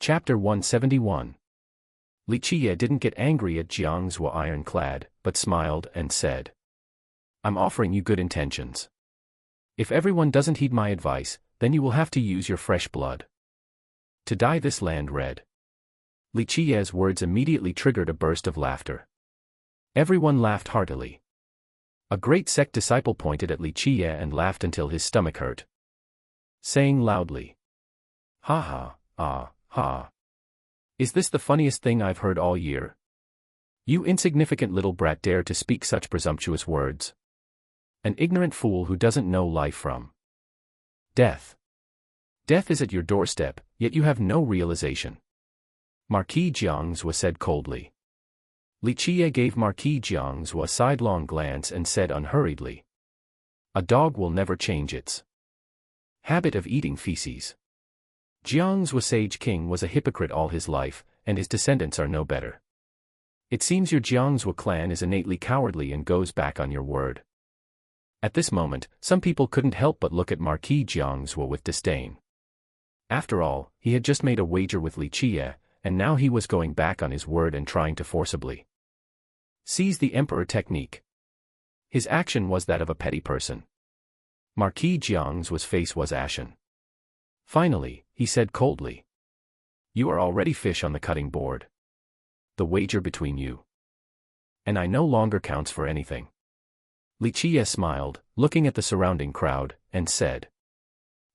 Chapter 171. Qiye didn't get angry at Xianxia ironclad, but smiled and said, "I'm offering you good intentions. If everyone doesn't heed my advice, then you will have to use your fresh blood to dye this land red." Qiye's words immediately triggered a burst of laughter. Everyone laughed heartily. A great sect disciple pointed at Qiye and laughed until his stomach hurt, saying loudly, "Ha ha, ah, ha. Is this the funniest thing I've heard all year? You insignificant little brat dare to speak such presumptuous words. An ignorant fool who doesn't know life from death. Death is at your doorstep, yet you have no realization." Marquis Xianxia said coldly. Qiye gave Marquis Xianxia a sidelong glance and said unhurriedly, "A dog will never change its habit of eating feces. Xianxia Sage King was a hypocrite all his life, and his descendants are no better. It seems your Xianxia clan is innately cowardly and goes back on your word." At this moment, some people couldn't help but look at Marquis Xianxia with disdain. After all, he had just made a wager with Qiye, and now he was going back on his word and trying to forcibly seize the emperor technique. His action was that of a petty person. Marquis Xianxia's face was ashen. Finally, he said coldly, "You are already fish on the cutting board. The wager between you and I no longer counts for anything." Qiye smiled, looking at the surrounding crowd, and said,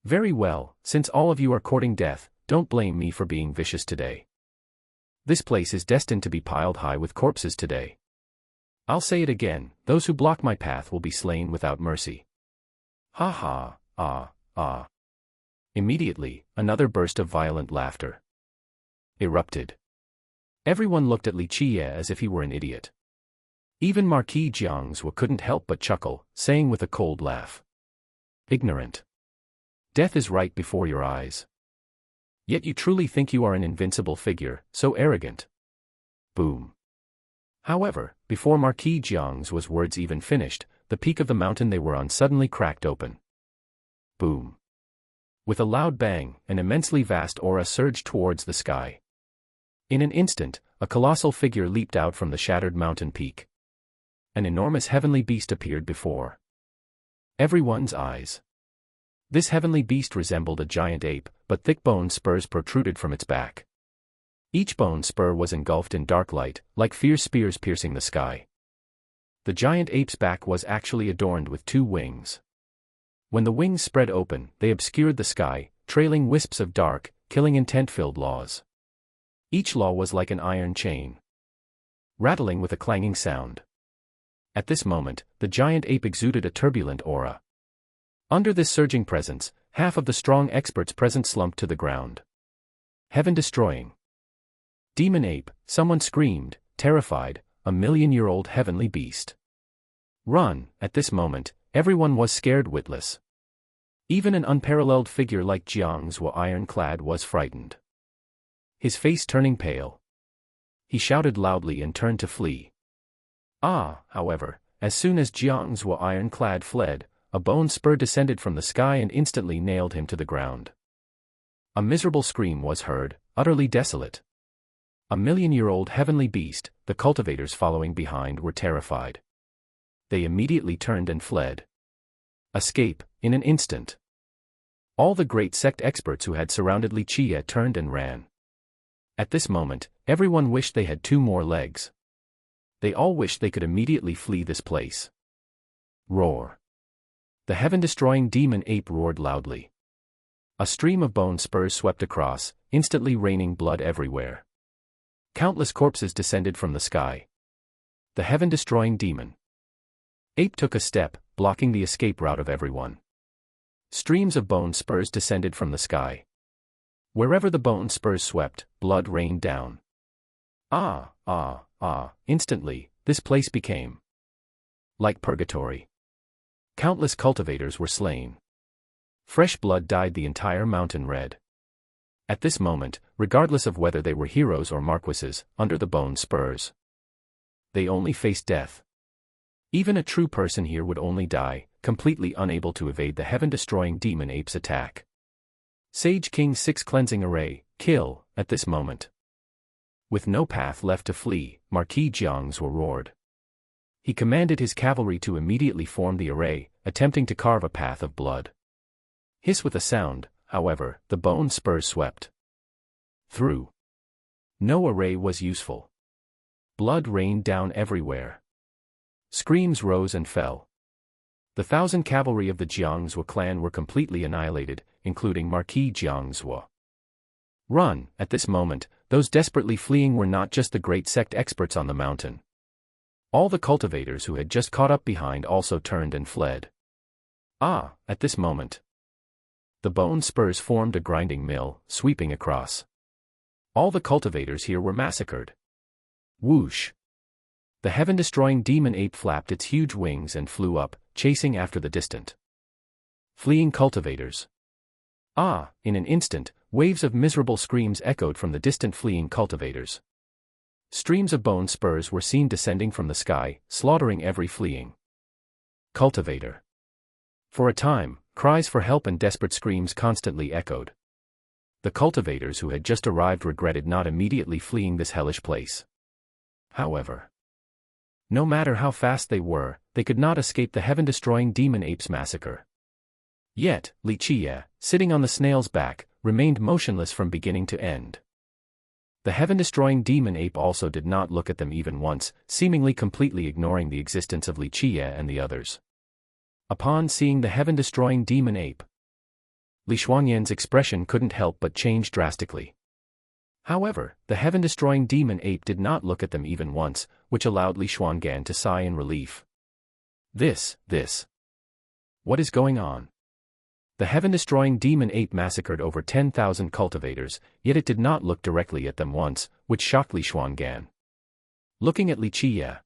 "Very well, since all of you are courting death, don't blame me for being vicious today. This place is destined to be piled high with corpses today. I'll say it again, those who block my path will be slain without mercy." Ha ha, ah, ah. Immediately, another burst of violent laughter erupted. Everyone looked at Qiye as if he were an idiot. Even Marquis Xianxia couldn't help but chuckle, saying with a cold laugh, "Ignorant. Death is right before your eyes. Yet you truly think you are an invincible figure, so arrogant." Boom. However, before Marquis Xianxia's words even finished, the peak of the mountain they were on suddenly cracked open. Boom. With a loud bang, an immensely vast aura surged towards the sky. In an instant, a colossal figure leaped out from the shattered mountain peak. An enormous heavenly beast appeared before everyone's eyes. This heavenly beast resembled a giant ape, but thick bone spurs protruded from its back. Each bone spur was engulfed in dark light, like fierce spears piercing the sky. The giant ape's back was actually adorned with two wings. When the wings spread open, they obscured the sky, trailing wisps of dark, killing intent-filled laws. Each law was like an iron chain, rattling with a clanging sound. At this moment, the giant ape exuded a turbulent aura. Under this surging presence, half of the strong experts present slumped to the ground. Heaven-destroying demon ape, someone screamed, terrified, a million-year-old heavenly beast. Run! At this moment, everyone was scared witless. Even an unparalleled figure like Xianxia ironclad was frightened. His face turning pale, he shouted loudly and turned to flee. However, as soon as Xianxia ironclad fled, a bone spur descended from the sky and instantly nailed him to the ground. A miserable scream was heard, utterly desolate. A million-year-old heavenly beast, the cultivators following behind were terrified. They immediately turned and fled. Escape, in an instant. All the great sect experts who had surrounded Qiye turned and ran. At this moment, everyone wished they had two more legs. They all wished they could immediately flee this place. Roar. The heaven-destroying demon ape roared loudly. A stream of bone spurs swept across, instantly raining blood everywhere. Countless corpses descended from the sky. The heaven-destroying demon ape took a step, blocking the escape route of everyone. Streams of bone spurs descended from the sky. Wherever the bone spurs swept, blood rained down. Instantly, this place became like purgatory. Countless cultivators were slain. Fresh blood dyed the entire mountain red. At this moment, regardless of whether they were heroes or marquises, under the bone spurs, they only faced death. Even a true person here would only die, completely unable to evade the heaven-destroying demon ape's attack. Sage King 6 Cleansing Array, kill, at this moment. With no path left to flee, Marquis Xianxia roared. He commanded his cavalry to immediately form the array, attempting to carve a path of blood. Hiss with a sound, however, the bone spurs swept through. No array was useful. Blood rained down everywhere. Screams rose and fell. The 1,000 cavalry of the Xianxia clan were completely annihilated, including Marquis Xianxia. Run! At this moment, those desperately fleeing were not just the great sect experts on the mountain. All the cultivators who had just caught up behind also turned and fled. At this moment, the bone spurs formed a grinding mill, sweeping across. All the cultivators here were massacred. Whoosh! The heaven-destroying demon ape flapped its huge wings and flew up, chasing after the distant fleeing cultivators. In an instant, waves of miserable screams echoed from the distant fleeing cultivators. Streams of bone spurs were seen descending from the sky, slaughtering every fleeing cultivator. For a time, cries for help and desperate screams constantly echoed. The cultivators who had just arrived regretted not immediately fleeing this hellish place. However, no matter how fast they were, they could not escape the heaven-destroying demon ape's massacre. Yet, Qiye, sitting on the snail's back, remained motionless from beginning to end. The heaven-destroying demon ape also did not look at them even once, seemingly completely ignoring the existence of Qiye and the others. Upon seeing the heaven-destroying demon ape, Li Shuangyan's expression couldn't help but change drastically. However, the heaven-destroying demon ape did not look at them even once, which allowed Li Shuangyan to sigh in relief. This. What is going on? The heaven-destroying demon ape massacred over 10,000 cultivators, yet it did not look directly at them once, which shocked Li Shuangyan. Looking at Qiye,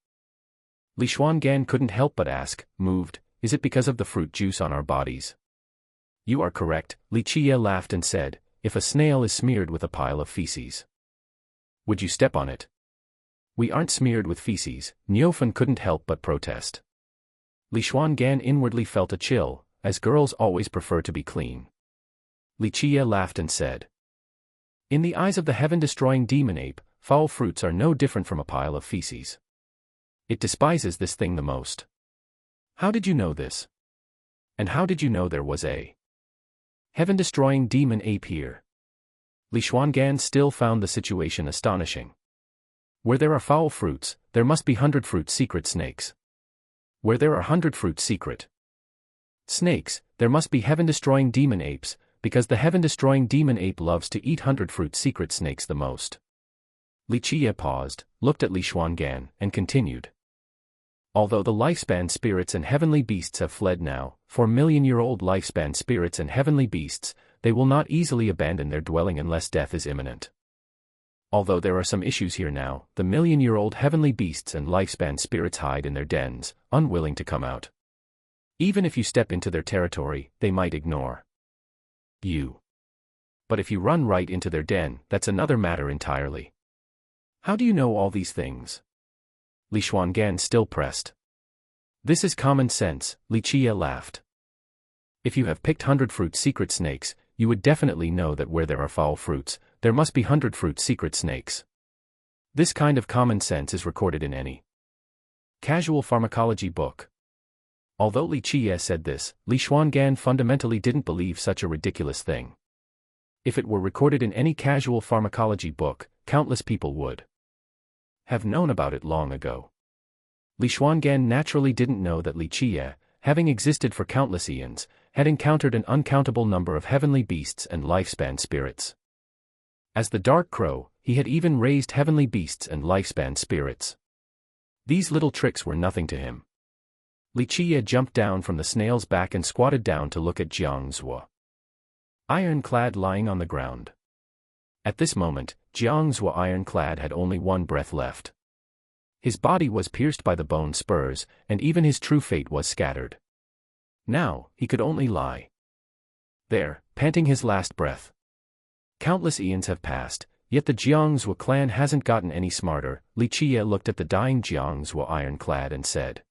Li Shuangyan couldn't help but ask, moved, is it because of the fruit juice on our bodies? You are correct, Qiye laughed and said, if a snail is smeared with a pile of feces, would you step on it? We aren't smeared with feces, Niufen couldn't help but protest. Li Shuangyan inwardly felt a chill, as girls always prefer to be clean. Qiye laughed and said, in the eyes of the heaven-destroying demon ape, foul fruits are no different from a pile of feces. It despises this thing the most. How did you know this? And how did you know there was a heaven-destroying demon ape here? Li Shuangyan still found the situation astonishing. Where there are foul fruits, there must be 100-fruit secret snakes. Where there are 100-fruit secret snakes, there must be heaven-destroying demon apes, because the heaven-destroying demon ape loves to eat 100-fruit secret snakes the most. Qiye paused, looked at Li Shuangyan, and continued. Although the lifespan spirits and heavenly beasts have fled now, 4-million-year-old lifespan spirits and heavenly beasts, they will not easily abandon their dwelling unless death is imminent. Although there are some issues here now, the million-year-old heavenly beasts and lifespan spirits hide in their dens, unwilling to come out. Even if you step into their territory, they might ignore you. But if you run right into their den, that's another matter entirely. How do you know all these things? Li Shuangyan still pressed. This is common sense, Qiye laughed. If you have picked 100-fruit secret snakes, you would definitely know that where there are foul fruits, there must be 100-fruit secret snakes. This kind of common sense is recorded in any casual pharmacology book. Although Qiye said this, Li Shuangyan fundamentally didn't believe such a ridiculous thing. If it were recorded in any casual pharmacology book, countless people would have known about it long ago. Li Shuangyan naturally didn't know that Qiye, having existed for countless eons, had encountered an uncountable number of heavenly beasts and lifespan spirits. As the Dark Crow, he had even raised heavenly beasts and lifespan spirits. These little tricks were nothing to him. Qiye jumped down from the snail's back and squatted down to look at Xianxia, ironclad lying on the ground. At this moment, Xianxia ironclad had only one breath left. His body was pierced by the bone spurs, and even his true fate was scattered. Now, he could only lie there, panting his last breath. Countless eons have passed, yet the Xianxia clan hasn't gotten any smarter. Qiye looked at the dying Xianxia ironclad and said,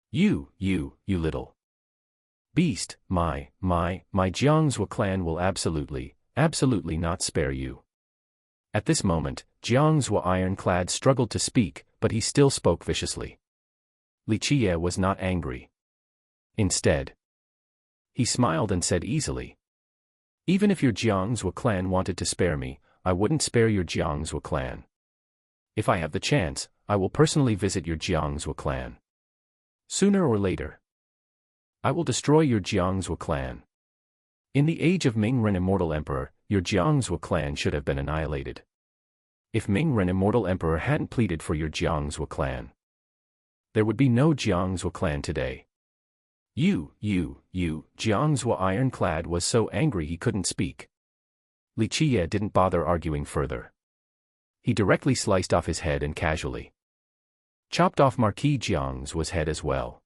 You little beast, my Xianxia clan will absolutely not spare you. At this moment, Xianxia ironclad struggled to speak, but he still spoke viciously. Qiye was not angry. Instead, he smiled and said easily, "Even if your Xianxia clan wanted to spare me, I wouldn't spare your Xianxia clan. If I have the chance, I will personally visit your Xianxia clan. Sooner or later, I will destroy your Xianxia clan. In the age of Ming Ren Immortal Emperor, your Xianxia clan should have been annihilated. If Ming Ren Immortal Emperor hadn't pleaded for your Xianxia clan, there would be no Xianxia clan today." Xianxia ironclad was so angry he couldn't speak. Qiye didn't bother arguing further. He directly sliced off his head and casually chopped off Marquis Xianxia's head as well.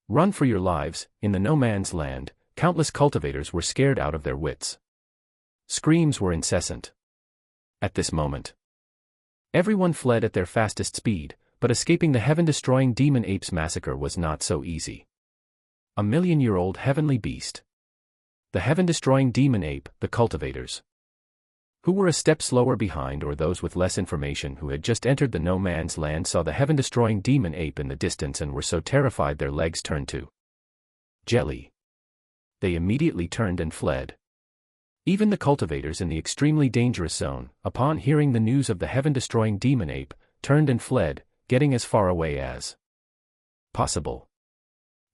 Run for your lives. In the no man's land, countless cultivators were scared out of their wits. Screams were incessant. At this moment, everyone fled at their fastest speed, but escaping the heaven-destroying demon apes massacre was not so easy. A million-year-old heavenly beast. The heaven-destroying demon ape, the cultivators, who were a step slower behind, or those with less information who had just entered the no man's land, saw the heaven-destroying demon ape in the distance and were so terrified their legs turned to jelly. They immediately turned and fled. Even the cultivators in the extremely dangerous zone, upon hearing the news of the heaven-destroying demon ape, turned and fled, getting as far away as possible.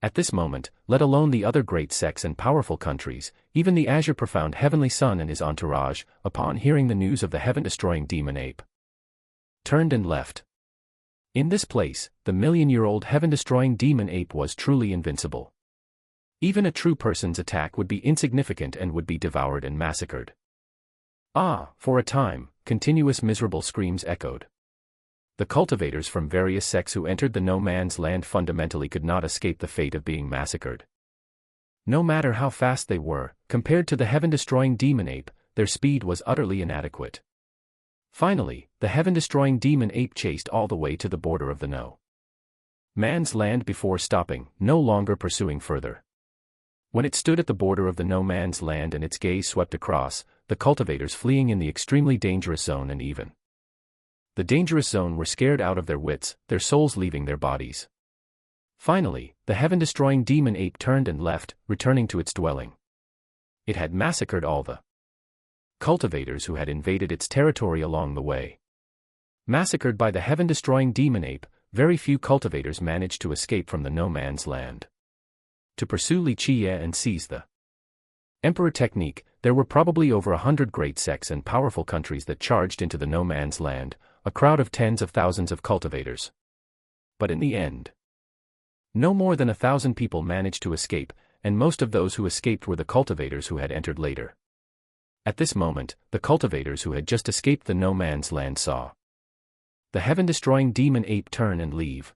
At this moment, let alone the other great sects and powerful countries, even the Azure Profound Heavenly Son and his entourage, upon hearing the news of the heaven-destroying demon ape, turned and left. In this place, the million-year-old heaven-destroying demon ape was truly invincible. Even a true person's attack would be insignificant and would be devoured and massacred. For a time, continuous miserable screams echoed. The cultivators from various sects who entered the no man's land fundamentally could not escape the fate of being massacred. No matter how fast they were, compared to the heaven-destroying demon ape, their speed was utterly inadequate. Finally, the heaven-destroying demon ape chased all the way to the border of the no man's land before stopping, no longer pursuing further. When it stood at the border of the no man's land and its gaze swept across, the cultivators fleeing in the extremely dangerous zone and even the dangerous zone were scared out of their wits, their souls leaving their bodies. Finally, the heaven-destroying demon ape turned and left, returning to its dwelling. It had massacred all the cultivators who had invaded its territory along the way. Massacred by the heaven-destroying demon ape, very few cultivators managed to escape from the no man's land to pursue Qiye and seize the Emperor technique. There were probably over 100 great sects and powerful countries that charged into the no man's land, a crowd of tens of thousands of cultivators. But in the end, no more than 1,000 people managed to escape, and most of those who escaped were the cultivators who had entered later. At this moment, the cultivators who had just escaped the no man's land saw the heaven-destroying demon ape turn and leave.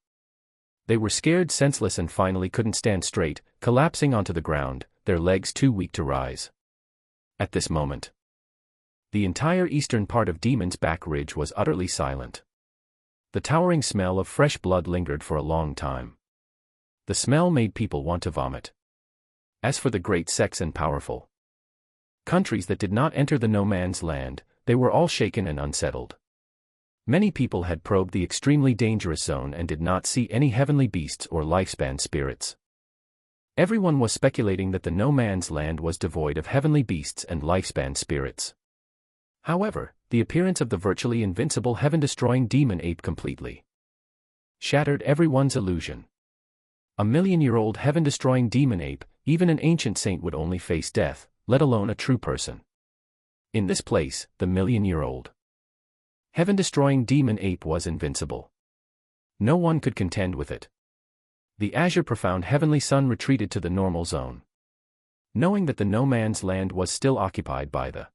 They were scared senseless and finally couldn't stand straight, collapsing onto the ground, their legs too weak to rise. At this moment, the entire eastern part of Demon's Back Ridge was utterly silent. The towering smell of fresh blood lingered for a long time. The smell made people want to vomit. As for the great sects and powerful countries that did not enter the no man's land, they were all shaken and unsettled. Many people had probed the extremely dangerous zone and did not see any heavenly beasts or lifespan spirits. Everyone was speculating that the no man's land was devoid of heavenly beasts and lifespan spirits. However, the appearance of the virtually invincible heaven-destroying demon ape completely shattered everyone's illusion. A million-year-old heaven-destroying demon ape, even an ancient saint would only face death, let alone a true person. In this place, the million-year-old heaven-destroying demon ape was invincible. No one could contend with it. The Azure Profound Heavenly Son retreated to the normal zone. Knowing that the no man's land was still occupied by the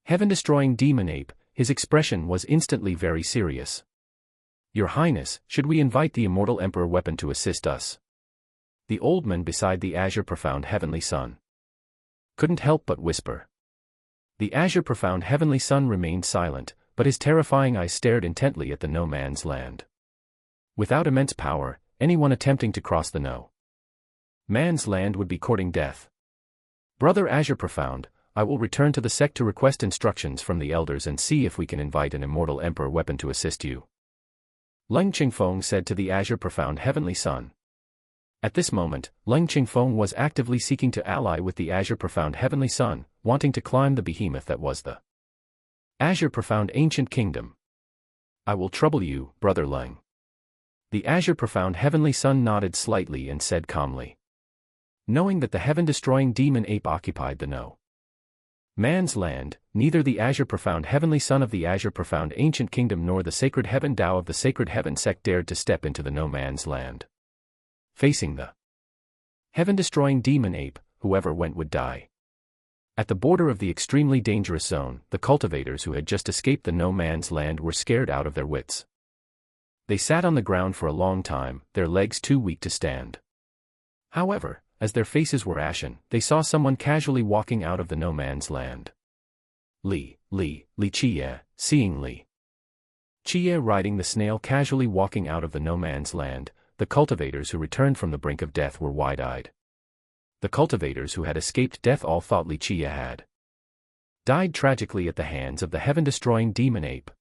heaven-destroying demon ape, his expression was instantly very serious. "Your Highness, should we invite the immortal Emperor Weapon to assist us?" The old man beside the Azure Profound Heavenly Son couldn't help but whisper. The Azure Profound Heavenly Son remained silent, but his terrifying eyes stared intently at the no man's land. Without immense power, anyone attempting to cross the no man's land would be courting death. "Brother Azure Profound, I will return to the sect to request instructions from the elders and see if we can invite an immortal emperor weapon to assist you. Leng Qingfeng said to the Azure Profound Heavenly Sun. At this moment, Leng Qingfeng was actively seeking to ally with the Azure Profound Heavenly Sun, wanting to climb the behemoth that was the Azure Profound Ancient Kingdom. I will trouble you, Brother Leng. The Azure Profound Heavenly Sun nodded slightly and said calmly. Knowing that the heaven-destroying demon ape occupied the No Man's Land, neither the Azure Profound Heavenly Sun of the Azure Profound Ancient Kingdom nor the Sacred Heaven Tao of the Sacred Heaven sect dared to step into the No Man's Land. Facing the heaven-destroying demon ape, whoever went would die. At the border of the extremely dangerous zone, the cultivators who had just escaped the No Man's Land were scared out of their wits. They sat on the ground for a long time, their legs too weak to stand. However, as their faces were ashen, they saw someone casually walking out of the No Man's Land. Qiye, seeing Qiye riding the snail casually walking out of the No Man's Land, the cultivators who returned from the brink of death were wide-eyed. The cultivators who had escaped death all thought Qiye had died tragically at the hands of the heaven-destroying demon ape.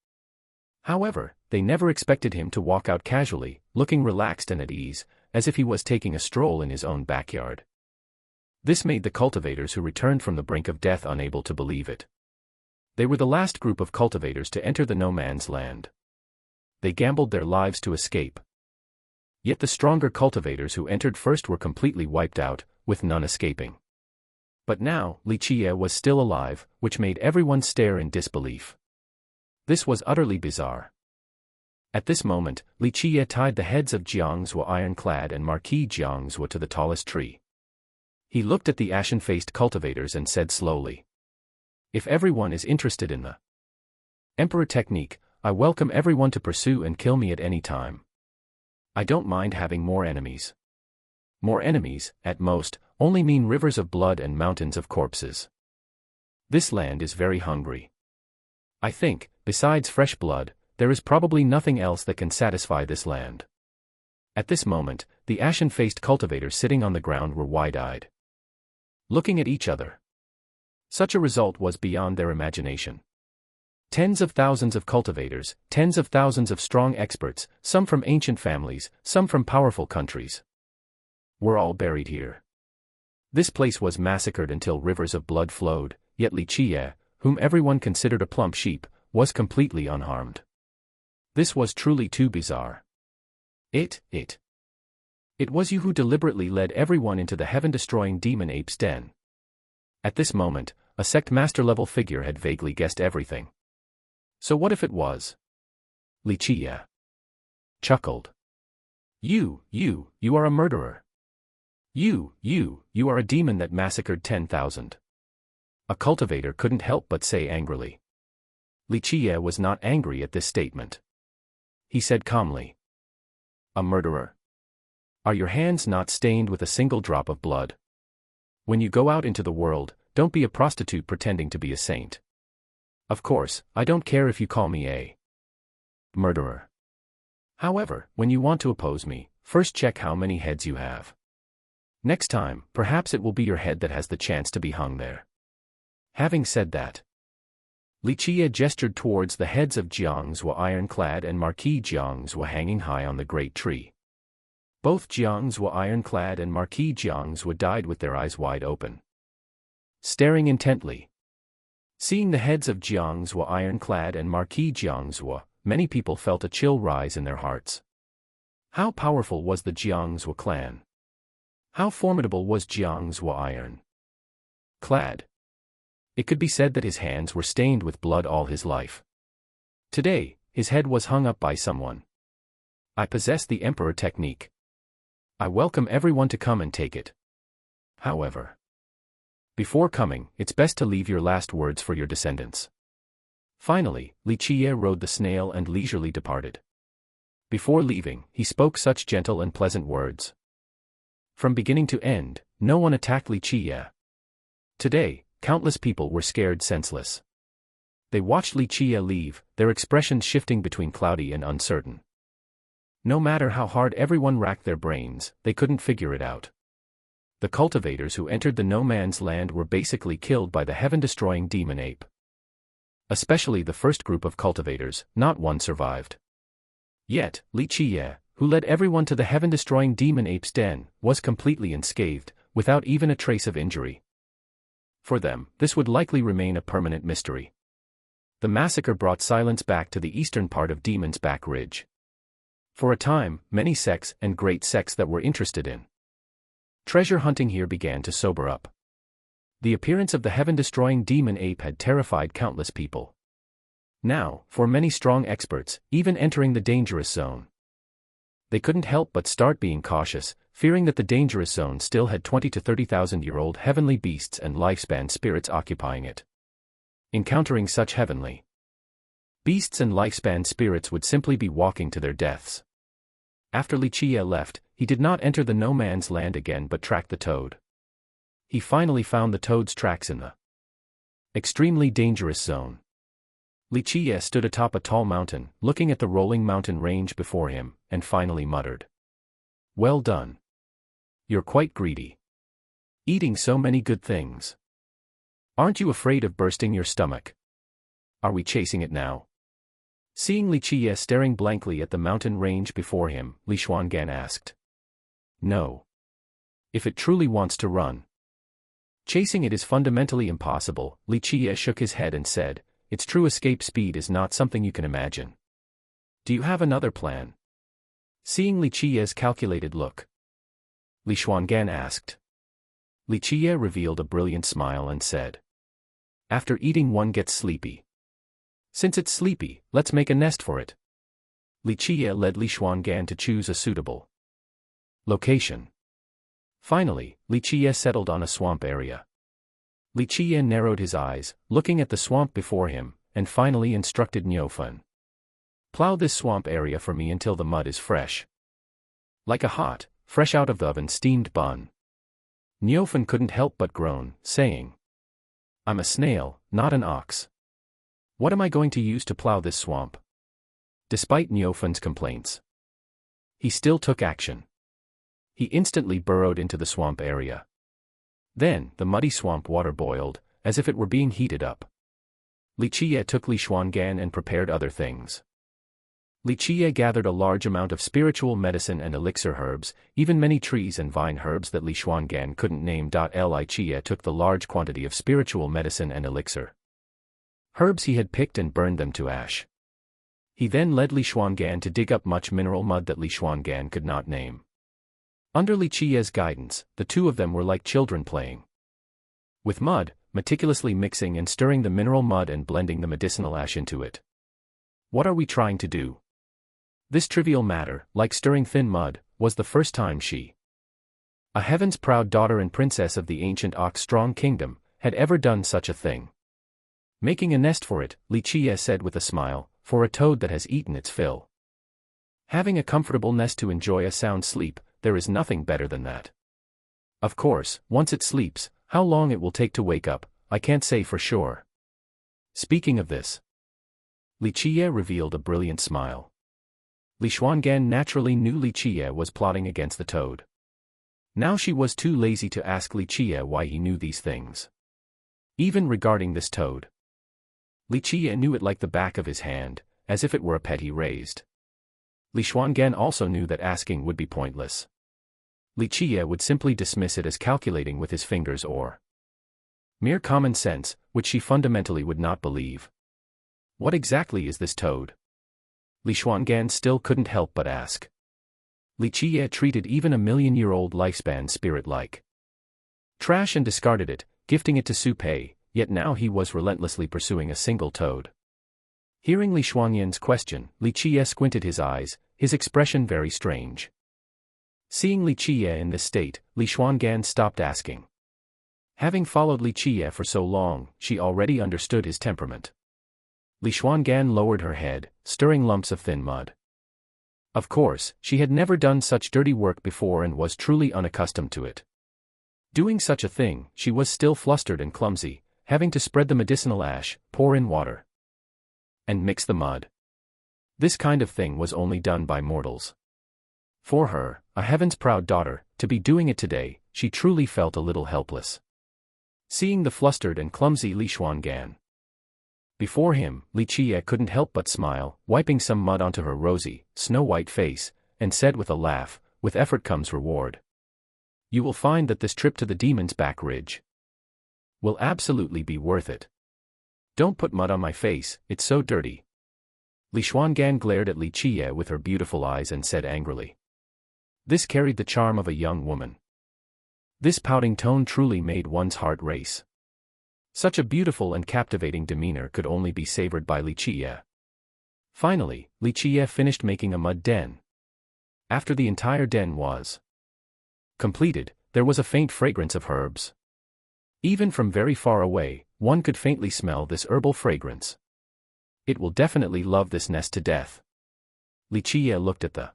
However, they never expected him to walk out casually, looking relaxed and at ease, as if he was taking a stroll in his own backyard. This made the cultivators who returned from the brink of death unable to believe it. They were the last group of cultivators to enter the No Man's Land. They gambled their lives to escape. Yet the stronger cultivators who entered first were completely wiped out, with none escaping. But now, Qiye was still alive, which made everyone stare in disbelief. This was utterly bizarre. At this moment, Qiye tied the heads of Xianxia Ironclad and Marquis Xianxia to the tallest tree. He looked at the ashen-faced cultivators and said slowly, "If everyone is interested in the Emperor technique, I welcome everyone to pursue and kill me at any time. I don't mind having more enemies. More enemies, at most, only mean rivers of blood and mountains of corpses. This land is very hungry. I think, besides fresh blood, there is probably nothing else that can satisfy this land." At this moment, the ashen-faced cultivators sitting on the ground were wide-eyed, looking at each other. Such a result was beyond their imagination. Tens of thousands of cultivators, tens of thousands of strong experts, some from ancient families, some from powerful countries, were all buried here. This place was massacred until rivers of blood flowed, yet Qiye, whom everyone considered a plump sheep, was completely unharmed. This was truly too bizarre. It was you who deliberately led everyone into the heaven-destroying demon ape's den. At this moment, a sect master-level figure had vaguely guessed everything. So what if it was? Qiye chuckled. You are a murderer. You are a demon that massacred 10,000. A cultivator couldn't help but say angrily. Qiye was not angry at this statement. He said calmly, "A murderer? Are your hands not stained with a single drop of blood? When you go out into the world, don't be a prostitute pretending to be a saint. Of course, I don't care if you call me a murderer. However, when you want to oppose me, first check how many heads you have. Next time, perhaps it will be your head that has the chance to be hung there." Having said that, Qiye gestured towards the heads of Xianxia Ironclad and Marquis Xianxia hanging high on the great tree. Both Xianxia Ironclad and Marquis Xianxia died with their eyes wide open, staring intently. Seeing the heads of Xianxia Ironclad and Marquis Xianxia, many people felt a chill rise in their hearts. How powerful was the Xianxia clan? How formidable was Xianxia Ironclad? It could be said that his hands were stained with blood all his life. Today, his head was hung up by someone. I possess the Emperor technique. I welcome everyone to come and take it. However, before coming, it's best to leave your last words for your descendants. Finally, Qiye rode the snail and leisurely departed. Before leaving, he spoke such gentle and pleasant words. From beginning to end, no one attacked Qiye. Today, countless people were scared senseless. They watched Qiye leave, their expressions shifting between cloudy and uncertain. No matter how hard everyone racked their brains, they couldn't figure it out. the cultivators who entered the no-man's land were basically killed by the heaven-destroying demon ape. Especially the first group of cultivators, not one survived. Yet, Qiye, who led everyone to the heaven-destroying demon ape's den, was completely unscathed, without even a trace of injury. For them, this would likely remain a permanent mystery. The massacre brought silence back to the eastern part of Demon's Back Ridge. For a time, many sects and great sects that were interested in treasure hunting here began to sober up. The appearance of the heaven-destroying demon ape had terrified countless people. Now, for many strong experts, even entering the dangerous zone, they couldn't help but start being cautious, fearing that the dangerous zone still had 20 to 30,000-year-old heavenly beasts and lifespan spirits occupying it. Encountering such heavenly beasts and lifespan spirits would simply be walking to their deaths. After Qiye left, he did not enter the no-man's land again but tracked the toad. He finally found the toad's tracks in the extremely dangerous zone. Qiye stood atop a tall mountain, looking at the rolling mountain range before him, and finally muttered, "Well done. You're quite greedy. Eating so many good things. Aren't you afraid of bursting your stomach? Are we chasing it now?" Seeing Qiye staring blankly at the mountain range before him, Li Xuangan asked, "No. If it truly wants to run, chasing it is fundamentally impossible." Qiye shook his head and said, "Its true escape speed is not something you can imagine. Do you have another plan?" Seeing Qiye's calculated look, Li Xuangan asked. Qiye revealed a brilliant smile and said, "After eating one gets sleepy. Since it's sleepy, let's make a nest for it." Qiye led Li Xuangan to choose a suitable location. Finally, Qiye settled on a swamp area. Qiye narrowed his eyes, looking at the swamp before him, and finally instructed Niufen, "Plow this swamp area for me until the mud is fresh. Like a hot, fresh out of the oven steamed bun." Niufen couldn't help but groan, saying, "I'm a snail, not an ox. What am I going to use to plow this swamp?" Despite Niufen's complaints, he still took action. He instantly burrowed into the swamp area. Then, the muddy swamp water boiled, as if it were being heated up. Qiye took Li Xuangan and prepared other things. Qiye gathered a large amount of spiritual medicine and elixir herbs, even many trees and vine herbs that Li Xuangan couldn't name. Qiye took the large quantity of spiritual medicine and elixir herbs he had picked and burned them to ash. He then led Li Xuangan to dig up much mineral mud that Li Xuangan could not name. Under Qiye's guidance, the two of them were like children playing with mud, meticulously mixing and stirring the mineral mud and blending the medicinal ash into it. What are we trying to do? This trivial matter, like stirring thin mud, was the first time she, a heaven's proud daughter and princess of the ancient Ox-strong kingdom, had ever done such a thing. Making a nest for it, Qiye said with a smile, for a toad that has eaten its fill. Having a comfortable nest to enjoy a sound sleep, there is nothing better than that. Of course, once it sleeps, how long it will take to wake up, I can't say for sure. Speaking of this, Qiye revealed a brilliant smile. Li Xuangan naturally knew Qiye was plotting against the toad. Now she was too lazy to ask Qiye why he knew these things. Even regarding this toad, Qiye knew it like the back of his hand, as if it were a pet he raised. Li Xuangan also knew that asking would be pointless. Qiye would simply dismiss it as calculating with his fingers or mere common sense, which she fundamentally would not believe. What exactly is this toad? Li Xuangan still couldn't help but ask. Qiye treated even a million-year-old lifespan spirit like trash and discarded it, gifting it to Su Pei, yet now he was relentlessly pursuing a single toad. Hearing Li Xuanyan's question, Qiye squinted his eyes, his expression very strange. Seeing Qiye in this state, Li Xuangan stopped asking. Having followed Qiye for so long, she already understood his temperament. Li Xuangan lowered her head, stirring lumps of thin mud. Of course, she had never done such dirty work before and was truly unaccustomed to it. Doing such a thing, she was still flustered and clumsy, having to spread the medicinal ash, pour in water, and mix the mud. This kind of thing was only done by mortals. For her, a heaven's proud daughter, to be doing it today, she truly felt a little helpless. Seeing the flustered and clumsy Li Xuangan before him, Qiye couldn't help but smile, wiping some mud onto her rosy, snow-white face, and said with a laugh, "With effort comes reward. You will find that this trip to the Demon's Back Ridge will absolutely be worth it. Don't put mud on my face, it's so dirty." Li Xuangan glared at Qiye with her beautiful eyes and said angrily. This carried the charm of a young woman. This pouting tone truly made one's heart race. Such a beautiful and captivating demeanor could only be savored by Qiye. Finally, Qiye finished making a mud den. After the entire den was completed, there was a faint fragrance of herbs. Even from very far away, one could faintly smell this herbal fragrance. It will definitely love this nest to death. Qiye looked at the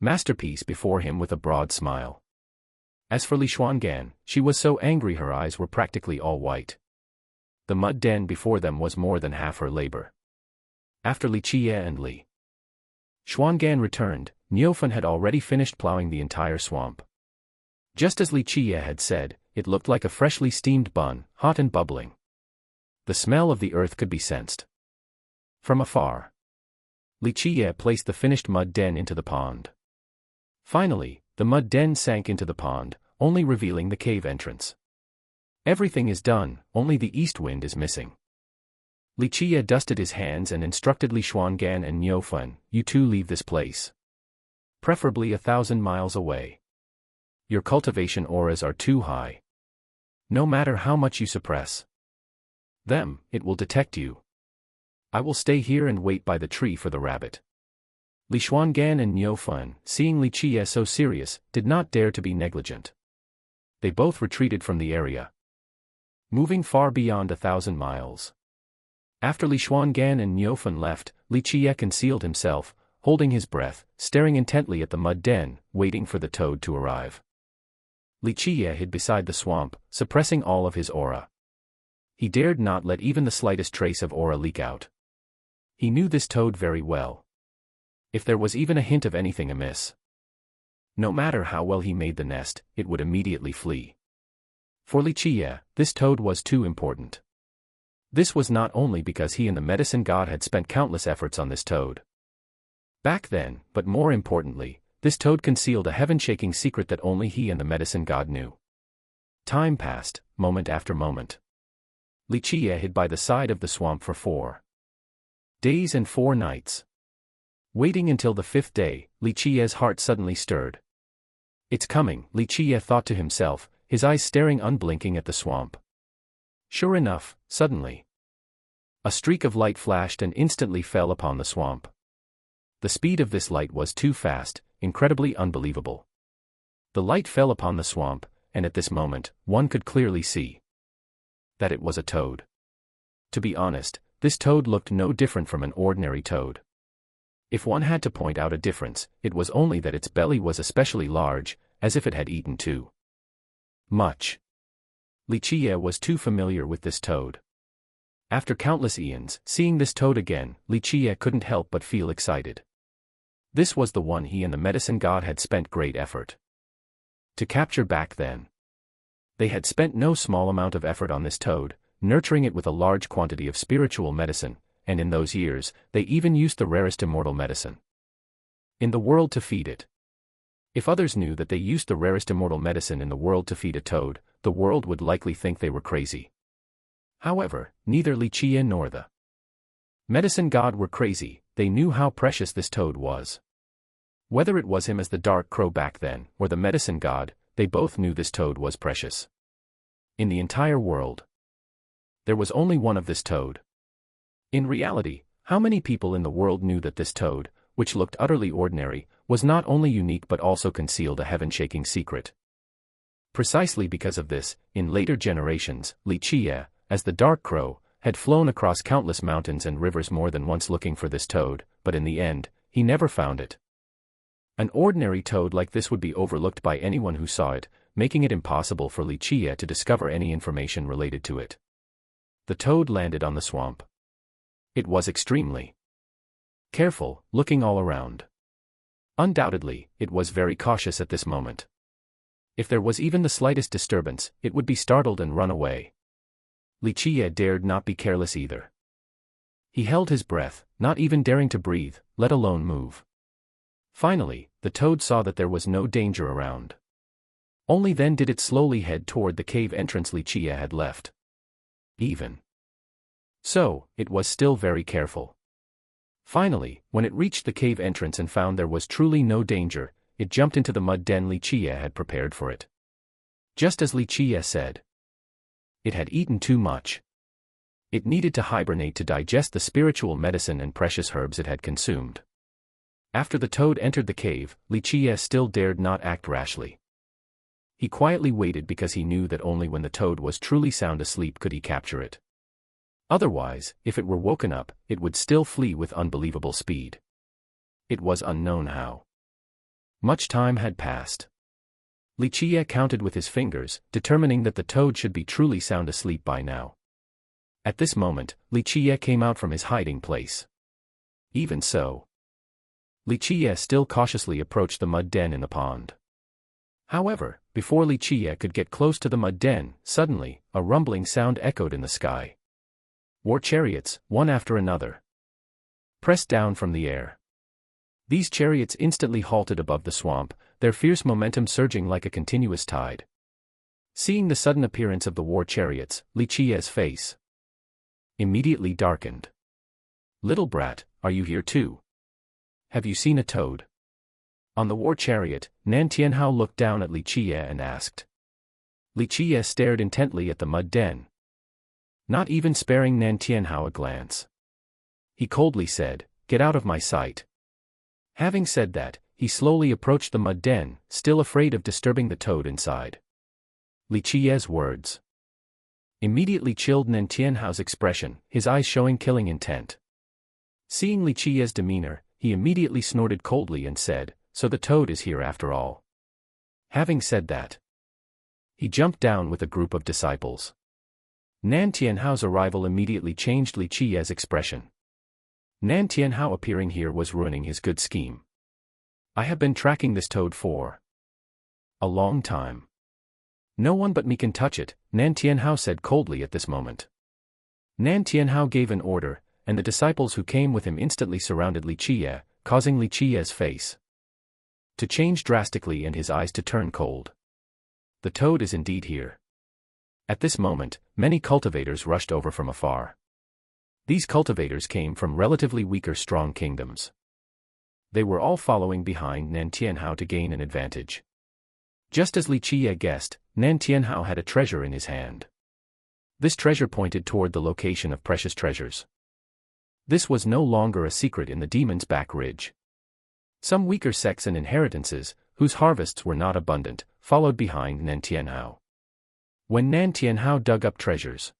masterpiece before him with a broad smile. As for Li Xuangan, she was so angry her eyes were practically all white. The mud den before them was more than half her labor. After Qiye and Li Xuangan returned, Niufen had already finished plowing the entire swamp. Just as Qiye had said, it looked like a freshly steamed bun, hot and bubbling. The smell of the earth could be sensed from afar. Qiye placed the finished mud den into the pond. Finally, the mud den sank into the pond, only revealing the cave entrance. Everything is done, only the east wind is missing. Qiye dusted his hands and instructed Li Xuangan and Niufen, "You two leave this place. Preferably 1,000 miles away. Your cultivation auras are too high. No matter how much you suppress them, it will detect you. I will stay here and wait by the tree for the rabbit." Li Xuangan and Niufen, seeing Qiye so serious, did not dare to be negligent. They both retreated from the area, moving far beyond 1,000 miles. After Li Xuangan and Niufen left, Qiye concealed himself, holding his breath, staring intently at the mud den, waiting for the toad to arrive. Qiye hid beside the swamp, suppressing all of his aura. He dared not let even the slightest trace of aura leak out. He knew this toad very well. If there was even a hint of anything amiss, no matter how well he made the nest, it would immediately flee. For Qiye, this toad was too important. This was not only because he and the medicine god had spent countless efforts on this toad back then, but more importantly, this toad concealed a heaven-shaking secret that only he and the medicine god knew. Time passed, moment after moment. Qiye hid by the side of the swamp for 4 days and 4 nights. Waiting until the 5th day, Qiye's heart suddenly stirred. It's coming, Qiye thought to himself, his eyes staring unblinking at the swamp. Sure enough, suddenly, a streak of light flashed and instantly fell upon the swamp. The speed of this light was too fast, incredibly unbelievable. The light fell upon the swamp, and at this moment, one could clearly see that it was a toad. To be honest, this toad looked no different from an ordinary toad. If one had to point out a difference, it was only that its belly was especially large, as if it had eaten too much. Qiye was too familiar with this toad. After countless eons, seeing this toad again, Qiye couldn't help but feel excited. This was the one he and the medicine god had spent great effort to capture back then. They had spent no small amount of effort on this toad, nurturing it with a large quantity of spiritual medicine, and in those years, they even used the rarest immortal medicine in the world to feed it. If others knew that they used the rarest immortal medicine in the world to feed a toad, the world would likely think they were crazy. However, neither Qiye nor the medicine god were crazy, they knew how precious this toad was. Whether it was him as the dark crow back then, or the medicine god, they both knew this toad was precious. In the entire world, there was only one of this toad. In reality, how many people in the world knew that this toad, which looked utterly ordinary, was not only unique but also concealed a heaven-shaking secret? Precisely because of this, in later generations, Qiye, as the dark crow, had flown across countless mountains and rivers more than once looking for this toad, but in the end, he never found it. An ordinary toad like this would be overlooked by anyone who saw it, making it impossible for Qiye to discover any information related to it. The toad landed on the swamp. It was extremely careful, looking all around. Undoubtedly, it was very cautious at this moment. If there was even the slightest disturbance, it would be startled and run away. Qiye dared not be careless either. He held his breath, not even daring to breathe, let alone move. Finally, the toad saw that there was no danger around. Only then did it slowly head toward the cave entrance Qiye had left. Even so, it was still very careful. Finally, when it reached the cave entrance and found there was truly no danger, it jumped into the mud den Qiye had prepared for it. Just as Qiye said. It had eaten too much. It needed to hibernate to digest the spiritual medicine and precious herbs it had consumed. After the toad entered the cave, Qiye still dared not act rashly. He quietly waited because he knew that only when the toad was truly sound asleep could he capture it. Otherwise, if it were woken up, it would still flee with unbelievable speed. It was unknown how. Much time had passed. Qiye counted with his fingers, determining that the toad should be truly sound asleep by now. At this moment, Qiye came out from his hiding place. Even so, Qiye still cautiously approached the mud den in the pond. However, before Qiye could get close to the mud den, suddenly, a rumbling sound echoed in the sky. War chariots, one after another, pressed down from the air. These chariots instantly halted above the swamp, their fierce momentum surging like a continuous tide. Seeing the sudden appearance of the war chariots, Qiye's face immediately darkened. "Little brat, are you here too? Have you seen a toad?" On the war chariot, Nan Tianhao looked down at Qiye and asked. Qiye stared intently at the mud den, not even sparing Nan Tianhao a glance. He coldly said, "Get out of my sight." Having said that, he slowly approached the mud den, still afraid of disturbing the toad inside. Qiye's words immediately chilled Nan Tianhao's expression, his eyes showing killing intent. Seeing Qiye's demeanor, he immediately snorted coldly and said, "So the toad is here after all." Having said that, he jumped down with a group of disciples. Nan Tianhao's arrival immediately changed Qiye's expression. Nan Tianhao appearing here was ruining his good scheme. "I have been tracking this toad for a long time. No one but me can touch it," Nan Tianhao said coldly at this moment. Nan Tianhao gave an order, and the disciples who came with him instantly surrounded Qiye, causing Qiye's face to change drastically and his eyes to turn cold. "The toad is indeed here." At this moment, many cultivators rushed over from afar. These cultivators came from relatively weaker strong kingdoms. They were all following behind Nan Tianhao to gain an advantage. Just as Qiye guessed, Nan Tianhao had a treasure in his hand. This treasure pointed toward the location of precious treasures. This was no longer a secret in the Demon's Back Ridge. Some weaker sects and inheritances, whose harvests were not abundant, followed behind Nan Tianhao. When Nan Tianhao dug up treasures,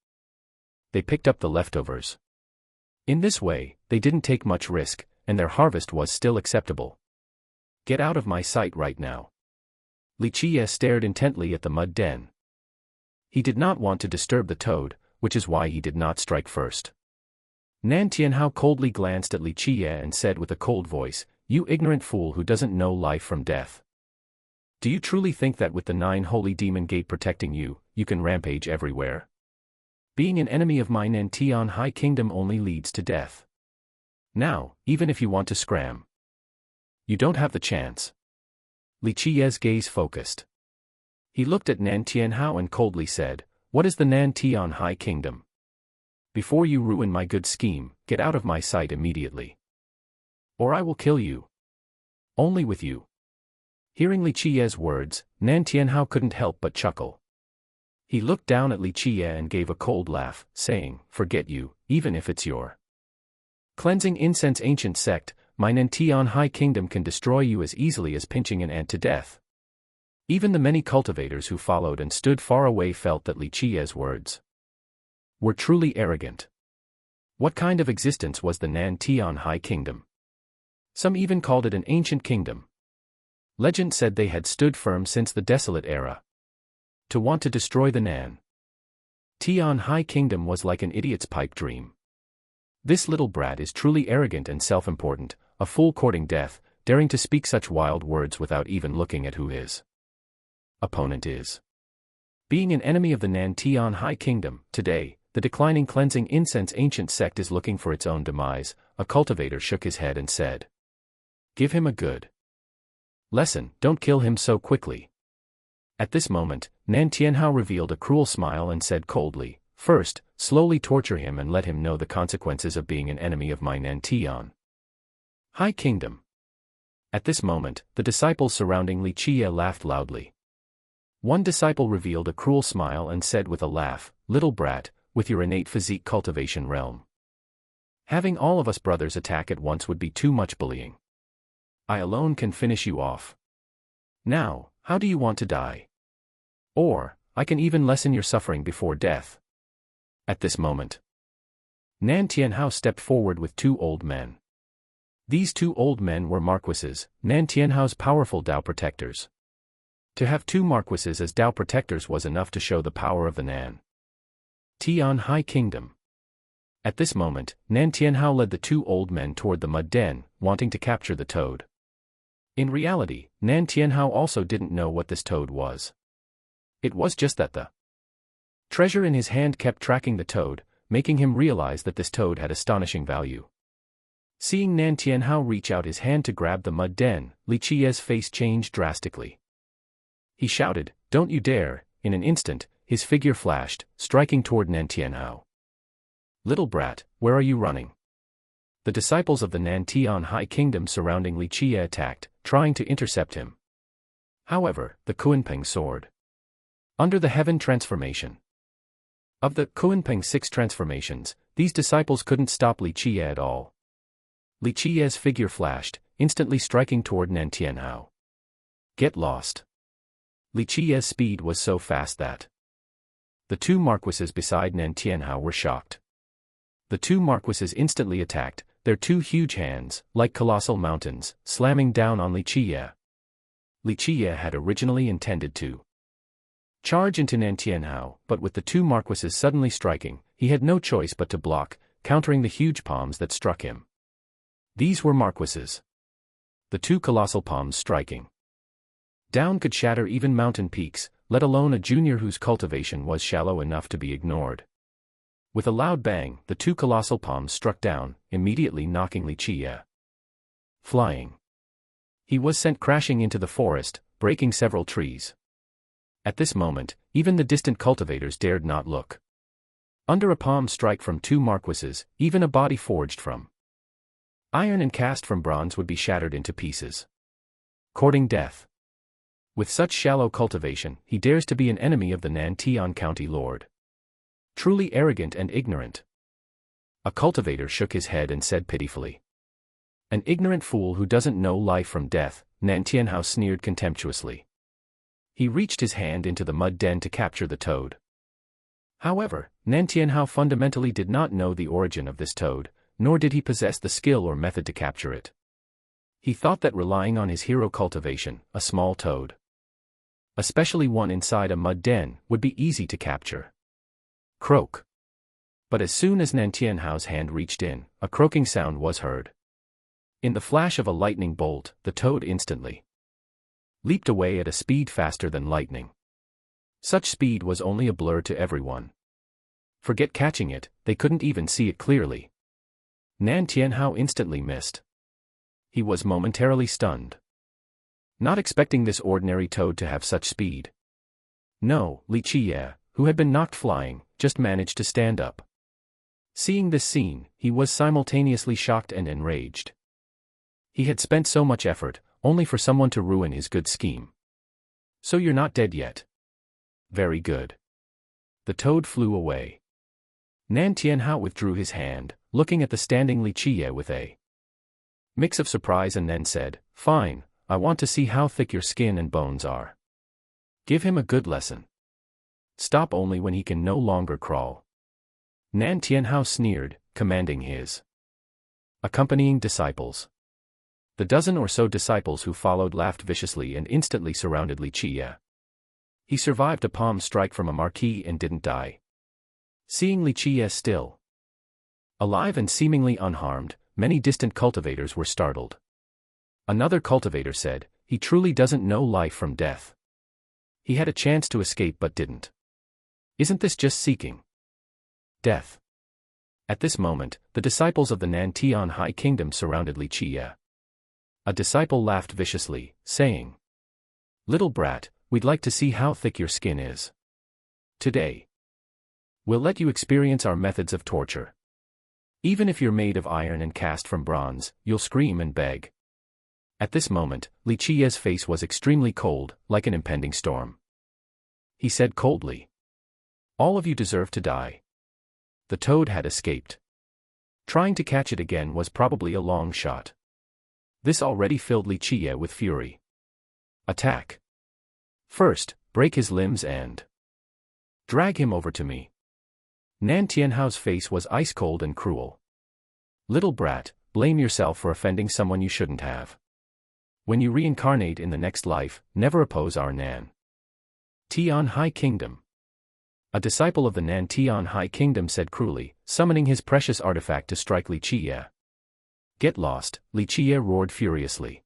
they picked up the leftovers. In this way, they didn't take much risk, and their harvest was still acceptable. "Get out of my sight right now." Qiye stared intently at the mud den. He did not want to disturb the toad, which is why he did not strike first. Nan Tianhao coldly glanced at Qiye and said with a cold voice, "You ignorant fool who doesn't know life from death. Do you truly think that with the 9 holy demon gate protecting you, you can rampage everywhere? Being an enemy of my Nantian High Kingdom only leads to death. Now, even if you want to scram, you don't have the chance." Qiye's gaze focused. He looked at Nan Tianhao and coldly said, "What is the Nantian High Kingdom? Before you ruin my good scheme, get out of my sight immediately, or I will kill you. Only with you." Hearing Qiye's words, Nan Tianhao couldn't help but chuckle. He looked down at Qiye and gave a cold laugh, saying, "Forget you, even if it's your cleansing incense ancient sect, my Nantian High Kingdom can destroy you as easily as pinching an ant to death." Even the many cultivators who followed and stood far away felt that Qiye's words were truly arrogant. What kind of existence was the Nantian High Kingdom? Some even called it an ancient kingdom. Legend said they had stood firm since the desolate era. To want to destroy the Nantian High Kingdom was like an idiot's pipe dream. This little brat is truly arrogant and self-important, a fool courting death, daring to speak such wild words without even looking at who his opponent is. Being an enemy of the Nan Tian High Kingdom, today, the declining cleansing incense ancient sect is looking for its own demise. A cultivator shook his head and said, "Give him a good lesson, don't kill him so quickly." At this moment, Nan Tianhao revealed a cruel smile and said coldly, "First, slowly torture him and let him know the consequences of being an enemy of my Nan Tian High Kingdom." At this moment, the disciples surrounding Qiye laughed loudly. One disciple revealed a cruel smile and said with a laugh, "Little brat, with your innate physique cultivation realm, having all of us brothers attack at once would be too much bullying. I alone can finish you off. Now, how do you want to die? Or, I can even lessen your suffering before death." At this moment, Nan Tianhao stepped forward with two old men. These two old men were marquises, Nan Tianhao's powerful Dao protectors. To have two marquises as Dao protectors was enough to show the power of the Nan Tian High Kingdom. At this moment, Nan Tianhao led the two old men toward the mud den, wanting to capture the toad. In reality, Nan Tianhao also didn't know what this toad was. It was just that the treasure in his hand kept tracking the toad, making him realize that this toad had astonishing value. Seeing Nan Tianhao reach out his hand to grab the mud den, Qiye's face changed drastically. He shouted, "Don't you dare!" In an instant, his figure flashed, striking toward Nan Tianhao. "Little brat, where are you running?" The disciples of the Nan Tian High Kingdom surrounding Qiye attacked, trying to intercept him. However, the Kunpeng sword. Under the heaven transformation. Of the Kunpeng 6 transformations, these disciples couldn't stop Qiye at all. Qiye's figure flashed, instantly striking toward Nan Tianhao. "Get lost." Qiye's speed was so fast that the two marquises beside Nan Tianhao were shocked. The two marquises instantly attacked, their two huge hands, like colossal mountains, slamming down on Qiye. Qiye had originally intended to charge into Nan Tianhao, but with the two marquises suddenly striking, he had no choice but to block, countering the huge palms that struck him. These were marquises. The two colossal palms striking down could shatter even mountain peaks, let alone a junior whose cultivation was shallow enough to be ignored. With a loud bang, the two colossal palms struck down, immediately knocking Qiye flying. He was sent crashing into the forest, breaking several trees. At this moment, even the distant cultivators dared not look. Under a palm strike from two marquises, even a body forged from iron and cast from bronze would be shattered into pieces, courting death. With such shallow cultivation, he dares to be an enemy of the Nan Tian County Lord. Truly arrogant and ignorant. A cultivator shook his head and said pitifully, "An ignorant fool who doesn't know life from death," Nan Tianhao sneered contemptuously. He reached his hand into the mud den to capture the toad. However, Nan Tianhao fundamentally did not know the origin of this toad, nor did he possess the skill or method to capture it. He thought that relying on his hero cultivation, a small toad, especially one inside a mud den, would be easy to capture. Croak. But as soon as Nan Tianhao's hand reached in, a croaking sound was heard. In the flash of a lightning bolt, the toad instantly leaped away at a speed faster than lightning. Such speed was only a blur to everyone. Forget catching it, they couldn't even see it clearly. Nan Tianhao instantly missed. He was momentarily stunned, not expecting this ordinary toad to have such speed. No, Qiye, who had been knocked flying, just managed to stand up. Seeing this scene, he was simultaneously shocked and enraged. He had spent so much effort, only for someone to ruin his good scheme. "So you're not dead yet? Very good." The toad flew away. Nan Tianhao withdrew his hand, looking at the standing Qiye with a mix of surprise and then said, "Fine, I want to see how thick your skin and bones are. Give him a good lesson. Stop only when he can no longer crawl." Nan Tianhao sneered, commanding his accompanying disciples. The dozen or so disciples who followed laughed viciously and instantly surrounded Qiye. He survived a palm strike from a marquis and didn't die. Seeing Qiye still alive and seemingly unharmed, many distant cultivators were startled. Another cultivator said, "He truly doesn't know life from death. He had a chance to escape but didn't. Isn't this just seeking death?" At this moment, the disciples of the Nantian High Kingdom surrounded Qiye. A disciple laughed viciously, saying, "Little brat, we'd like to see how thick your skin is. Today, we'll let you experience our methods of torture. Even if you're made of iron and cast from bronze, you'll scream and beg." At this moment, Qiye's face was extremely cold, like an impending storm. He said coldly, "All of you deserve to die." The toad had escaped. Trying to catch it again was probably a long shot. This already filled Qiye with fury. "Attack. First, break his limbs and drag him over to me." Nan Tianhao's face was ice-cold and cruel. "Little brat, blame yourself for offending someone you shouldn't have. When you reincarnate in the next life, never oppose our Nan Tian High Kingdom." A disciple of the Nan Tian High Kingdom said cruelly, summoning his precious artifact to strike Qiye. "Get lost," Qiye roared furiously.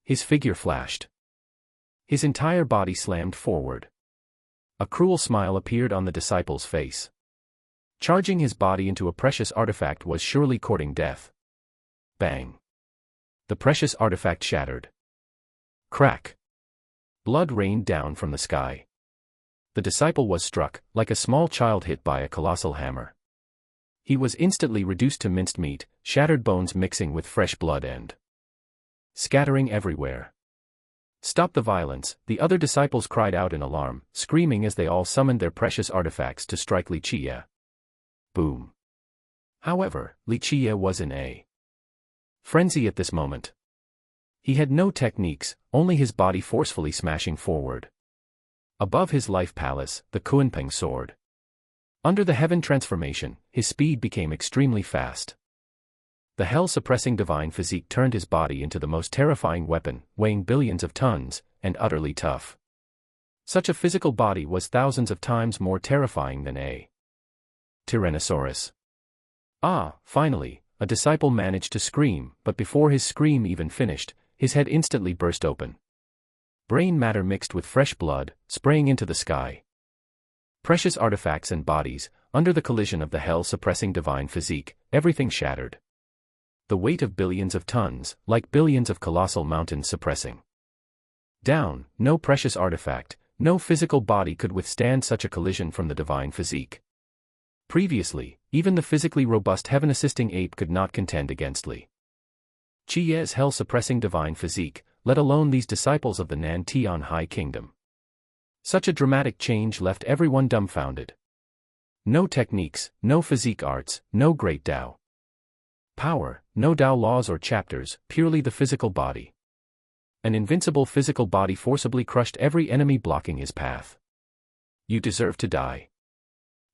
His figure flashed. His entire body slammed forward. A cruel smile appeared on the disciple's face. Charging his body into a precious artifact was surely courting death. Bang! The precious artifact shattered. Crack! Blood rained down from the sky. The disciple was struck, like a small child hit by a colossal hammer. He was instantly reduced to minced meat, shattered bones mixing with fresh blood and scattering everywhere. "Stop the violence," the other disciples cried out in alarm, screaming as they all summoned their precious artifacts to strike Qiye. Boom. However, Qiye was in a frenzy at this moment. He had no techniques, only his body forcefully smashing forward. Above his life palace, the Kunpeng sword. Under the heaven transformation, his speed became extremely fast. The hell-suppressing divine physique turned his body into the most terrifying weapon, weighing billions of tons, and utterly tough. Such a physical body was thousands of times more terrifying than a Tyrannosaurus. Ah, finally, a disciple managed to scream, but before his scream even finished, his head instantly burst open. Brain matter mixed with fresh blood, spraying into the sky. Precious artifacts and bodies, under the collision of the hell-suppressing divine physique, everything shattered. The weight of billions of tons, like billions of colossal mountains suppressing down, no precious artifact, no physical body could withstand such a collision from the divine physique. Previously, even the physically robust heaven-assisting ape could not contend against Qiye's hell-suppressing divine physique, let alone these disciples of the Nan Tian High Kingdom. Such a dramatic change left everyone dumbfounded. No techniques, no physique arts, no great Tao power, no Tao laws or chapters, purely the physical body. An invincible physical body forcibly crushed every enemy blocking his path. "You deserve to die."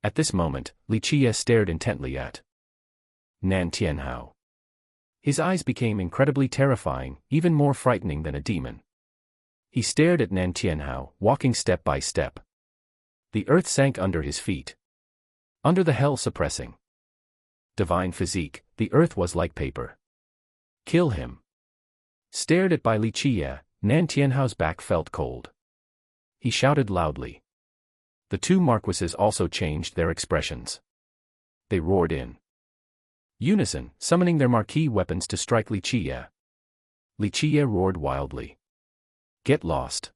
At this moment, Qiye stared intently at Nan Tianhao. His eyes became incredibly terrifying, even more frightening than a demon. He stared at Nan Tianhao, walking step by step. The earth sank under his feet. Under the hell-suppressing divine physique, the earth was like paper. "Kill him." Stared at by Qiye, Nan Tianhao's back felt cold. He shouted loudly. The two marquises also changed their expressions. They roared in unison, summoning their marquis weapons to strike Qiye. Qiye roared wildly. "Get lost."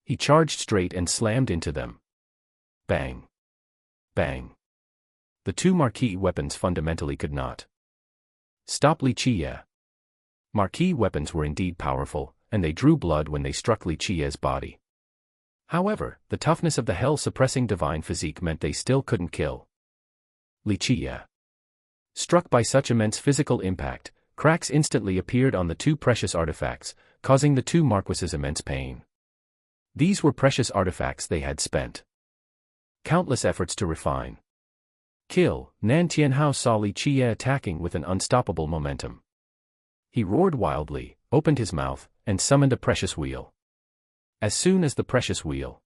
He charged straight and slammed into them. Bang! Bang! The two marquis weapons fundamentally could not stop Qiye. Marquis weapons were indeed powerful, and they drew blood when they struck Qiye's body. However, the toughness of the hell-suppressing divine physique meant they still couldn't kill Qiye. Struck by such immense physical impact, cracks instantly appeared on the two precious artifacts, causing the two marquises immense pain. These were precious artifacts they had spent countless efforts to refine. Kill. Nan Tianhao saw Qiye attacking with an unstoppable momentum. He roared wildly, opened his mouth, and summoned a precious wheel. As soon as the precious wheel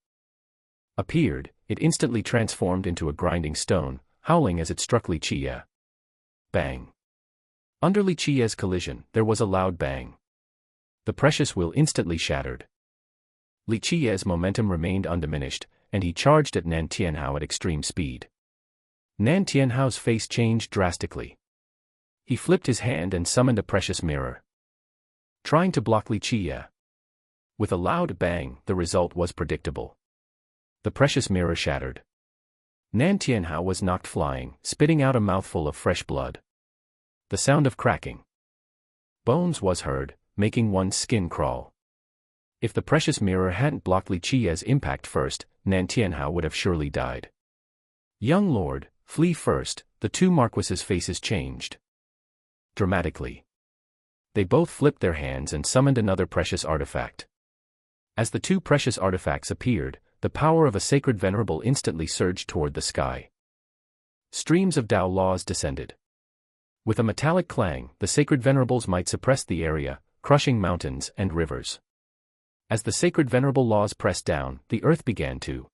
appeared, it instantly transformed into a grinding stone, howling as it struck Qiye. Bang! Under Qiye's collision, there was a loud bang. The precious will instantly shattered. Li Qiye's momentum remained undiminished, and he charged at Nan Tianhao at extreme speed. Nan Tianhao's face changed drastically. He flipped his hand and summoned a precious mirror, trying to block Li Qiye. With a loud bang, the result was predictable. The precious mirror shattered. Nan Tianhao was knocked flying, spitting out a mouthful of fresh blood. The sound of cracking bones was heard, making one's skin crawl. If the precious mirror hadn't blocked Li Qiye's impact first, Nan Tianhao would have surely died. Young lord, flee first. The two marquises' faces changed dramatically. They both flipped their hands and summoned another precious artifact. As the two precious artifacts appeared, the power of a sacred venerable instantly surged toward the sky. Streams of Tao laws descended. With a metallic clang, the sacred venerables might suppress the area, crushing mountains and rivers. As the sacred venerable laws pressed down, the earth began to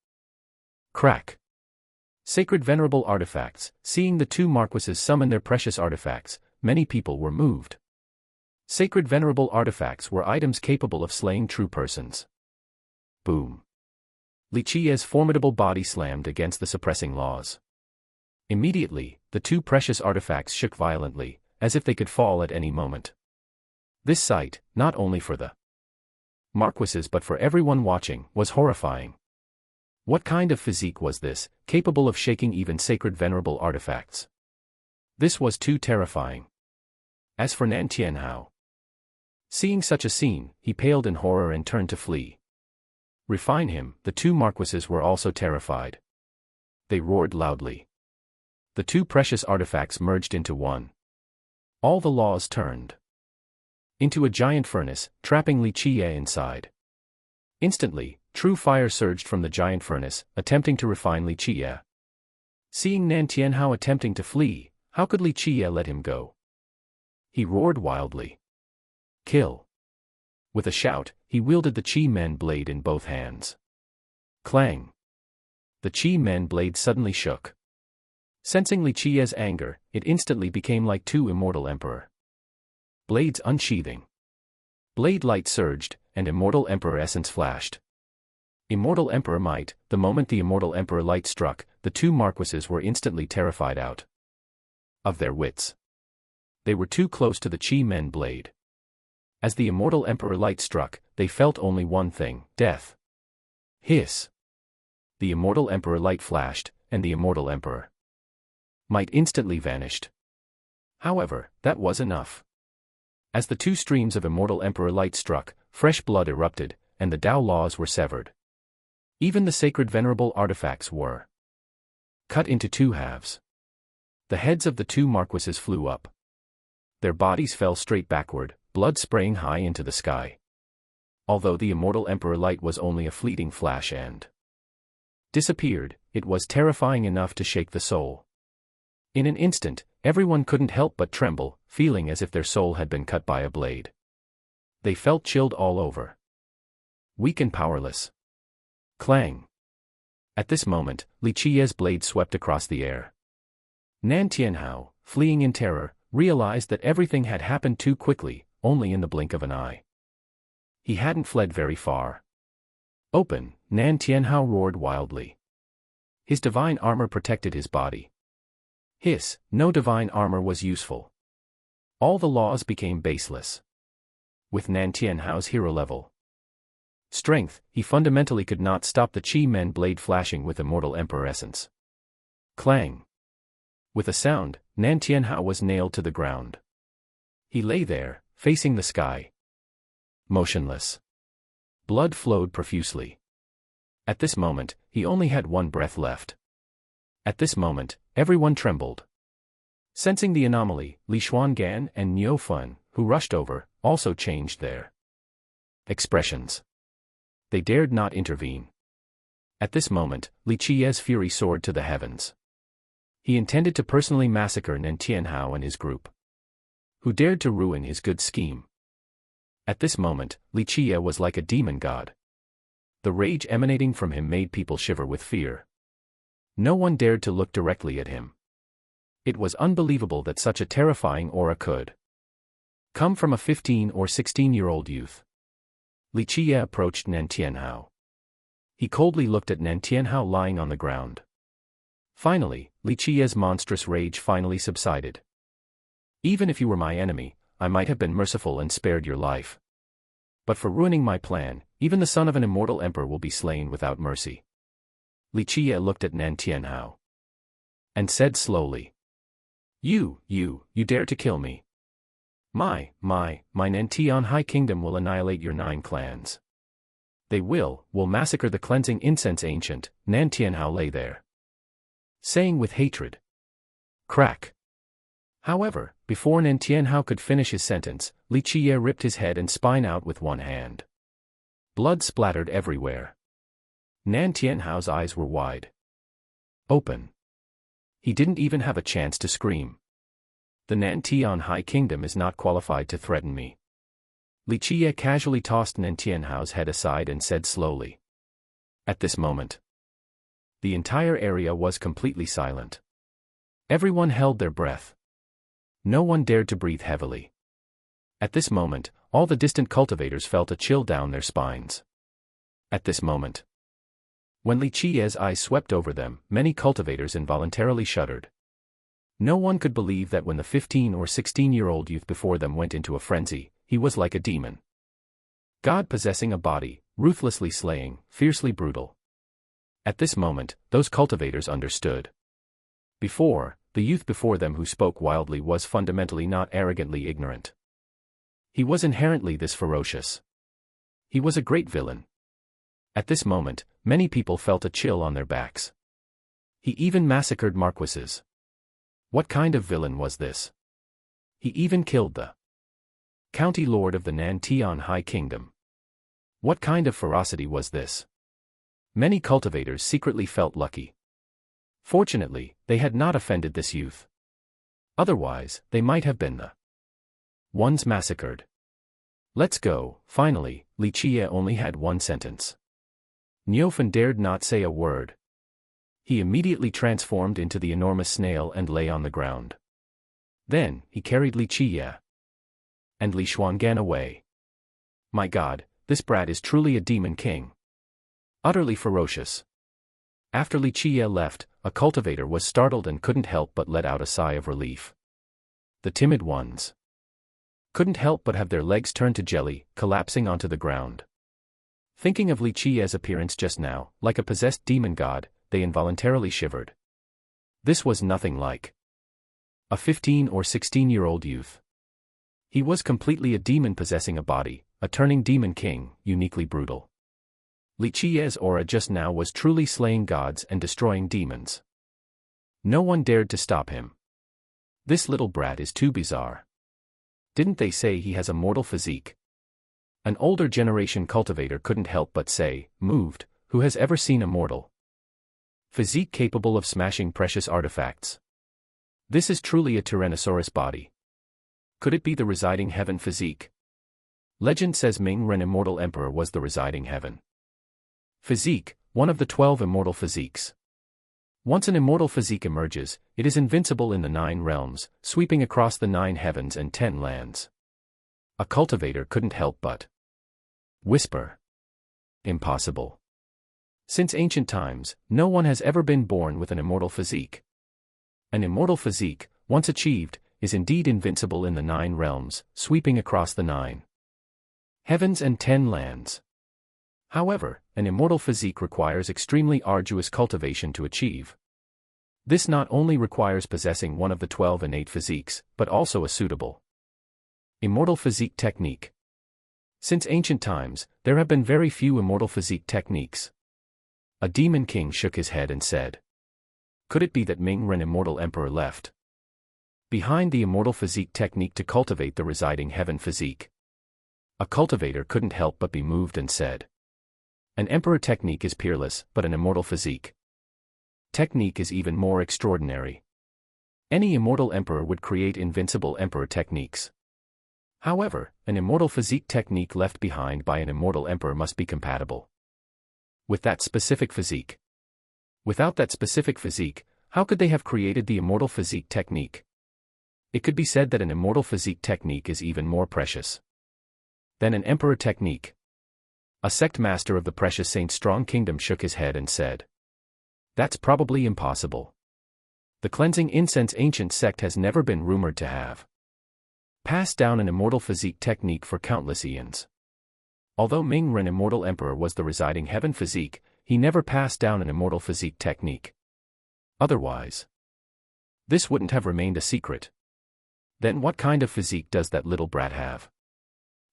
crack. Sacred venerable artifacts. Seeing the two marquises summon their precious artifacts, many people were moved. Sacred venerable artifacts were items capable of slaying true persons. Boom. Li Qiye's formidable body slammed against the suppressing laws. Immediately, the two precious artifacts shook violently, as if they could fall at any moment. This sight, not only for the marquises but for everyone watching, was horrifying. What kind of physique was this, capable of shaking even sacred venerable artifacts? This was too terrifying. As for Nan Tianhao, seeing such a scene, he paled in horror and turned to flee. Refine him, the two marquises were also terrified. They roared loudly. The two precious artifacts merged into one. All the laws turned into a giant furnace, trapping Li Qiye inside. Instantly, true fire surged from the giant furnace, attempting to refine Li Qiye. Seeing Nan Tianhao attempting to flee, how could Li Qiye let him go? He roared wildly. Kill! With a shout, he wielded the Qi Men blade in both hands. Clang! The Qi Men blade suddenly shook. Sensing Li Qiye's anger, it instantly became like two immortal emperor blades unsheathing. Blade light surged, and immortal emperor essence flashed. Immortal emperor might. The moment the immortal emperor light struck, the two marquises were instantly terrified out of their wits. They were too close to the Qi Men blade. As the immortal emperor light struck, they felt only one thing: death. Hiss! The immortal emperor light flashed, and the immortal emperor might instantly vanished. However, that was enough. As the two streams of immortal emperor light struck, fresh blood erupted, and the Tao laws were severed. Even the sacred venerable artifacts were cut into two halves. The heads of the two marquises flew up. Their bodies fell straight backward, blood spraying high into the sky. Although the immortal emperor light was only a fleeting flash and disappeared, it was terrifying enough to shake the soul. In an instant, everyone couldn't help but tremble, feeling as if their soul had been cut by a blade. They felt chilled all over. Weak and powerless. Clang! At this moment, Li Qiye's blade swept across the air. Nan Tianhao, fleeing in terror, realized that everything had happened too quickly, only in the blink of an eye. He hadn't fled very far. Open! Nan Tianhao roared wildly. His divine armor protected his body. Hiss! No divine armor was useful. All the laws became baseless. With Nan Tianhao's hero level strength, he fundamentally could not stop the Qi Men blade flashing with immortal emperor essence. Clang! With a sound, Nan Tianhao was nailed to the ground. He lay there, facing the sky, motionless. Blood flowed profusely. At this moment, he only had one breath left. At this moment, everyone trembled. Sensing the anomaly, Li Xuangan and Niu Fun, who rushed over, also changed their expressions. They dared not intervene. At this moment, Li Qiye's fury soared to the heavens. He intended to personally massacre Nan Tianhao and his group, who dared to ruin his good scheme. At this moment, Li Qiye was like a demon god. The rage emanating from him made people shiver with fear. No one dared to look directly at him. It was unbelievable that such a terrifying aura could come from a 15 or 16-year-old youth. Qiye approached Nan Tianhao. He coldly looked at Nan Tianhao lying on the ground. Finally, Qiye's monstrous rage finally subsided. Even if you were my enemy, I might have been merciful and spared your life. But for ruining my plan, even the son of an immortal emperor will be slain without mercy. Qiye looked at Nan Tianhao and said slowly, You dare to kill me. My Nan Tianhai kingdom will annihilate your 9 clans. They will massacre the cleansing incense ancient. Nan Tianhao lay there, saying with hatred. Crack. However, before Nan Tianhao could finish his sentence, Qiye ripped his head and spine out with one hand. Blood splattered everywhere. Nan Tianhao's eyes were wide open. He didn't even have a chance to scream. The Nan Tianhai kingdom is not qualified to threaten me. Qiye casually tossed Nan Tianhao's head aside and said slowly. At this moment, the entire area was completely silent. Everyone held their breath. No one dared to breathe heavily. At this moment, all the distant cultivators felt a chill down their spines. At this moment, when Qiye's eyes swept over them, many cultivators involuntarily shuddered. No one could believe that when the 15 or 16-year-old youth before them went into a frenzy, he was like a demon. God possessing a body, ruthlessly slaying, fiercely brutal. At this moment, those cultivators understood. Before, the youth before them who spoke wildly was fundamentally not arrogantly ignorant. He was inherently this ferocious. He was a great villain. At this moment, many people felt a chill on their backs. He even massacred marquises. What kind of villain was this? He even killed the county lord of the Nan Tianhai kingdom. What kind of ferocity was this? Many cultivators secretly felt lucky. Fortunately, they had not offended this youth. Otherwise, they might have been the ones massacred. Let's go. Finally, Qiye only had one sentence. Niufen dared not say a word. He immediately transformed into the enormous snail and lay on the ground. Then, he carried Qiye and Li Xuangan away. My God, this brat is truly a demon king. Utterly ferocious. After Qiye left, a cultivator was startled and couldn't help but let out a sigh of relief. The timid ones couldn't help but have their legs turned to jelly, collapsing onto the ground. Thinking of Qiye's appearance just now, like a possessed demon god, they involuntarily shivered. This was nothing like a 15 or 16-year-old youth. He was completely a demon possessing a body, a turning demon king, uniquely brutal. Qiye's aura just now was truly slaying gods and destroying demons. No one dared to stop him. This little brat is too bizarre. Didn't they say he has a mortal physique? An older generation cultivator couldn't help but say, moved, who has ever seen a mortal physique capable of smashing precious artifacts? This is truly a Tyrannosaurus body. Could it be the residing heaven physique? Legend says Ming Ren immortal emperor was the residing heaven physique, one of the 12 immortal physiques. Once an immortal physique emerges, it is invincible in the 9 realms, sweeping across the 9 heavens and 10 lands. A cultivator couldn't help but whisper. Impossible. Since ancient times, no one has ever been born with an immortal physique. An immortal physique, once achieved, is indeed invincible in the 9 realms, sweeping across the 9 heavens and 10 lands. However, an immortal physique requires extremely arduous cultivation to achieve. This not only requires possessing one of the 12 innate physiques, but also a suitable immortal physique technique. Since ancient times, there have been very few immortal physique techniques. A demon king shook his head and said, could it be that Ming Ren immortal emperor left behind the immortal physique technique to cultivate the residing heaven physique? A cultivator couldn't help but be moved and said, an emperor technique is peerless, but an immortal physique technique is even more extraordinary. Any immortal emperor would create invincible emperor techniques. However, an immortal physique technique left behind by an immortal emperor must be compatible with that specific physique. Without that specific physique, how could they have created the immortal physique technique? It could be said that an immortal physique technique is even more precious than an emperor technique. A sect master of the precious Saint Strong Kingdom shook his head and said, "That's probably impossible. The cleansing incense ancient sect has never been rumored to have passed down an immortal physique technique for countless eons. Although Ming Ren Immortal Emperor was the residing heaven physique, he never passed down an immortal physique technique. Otherwise, this wouldn't have remained a secret. Then what kind of physique does that little brat have?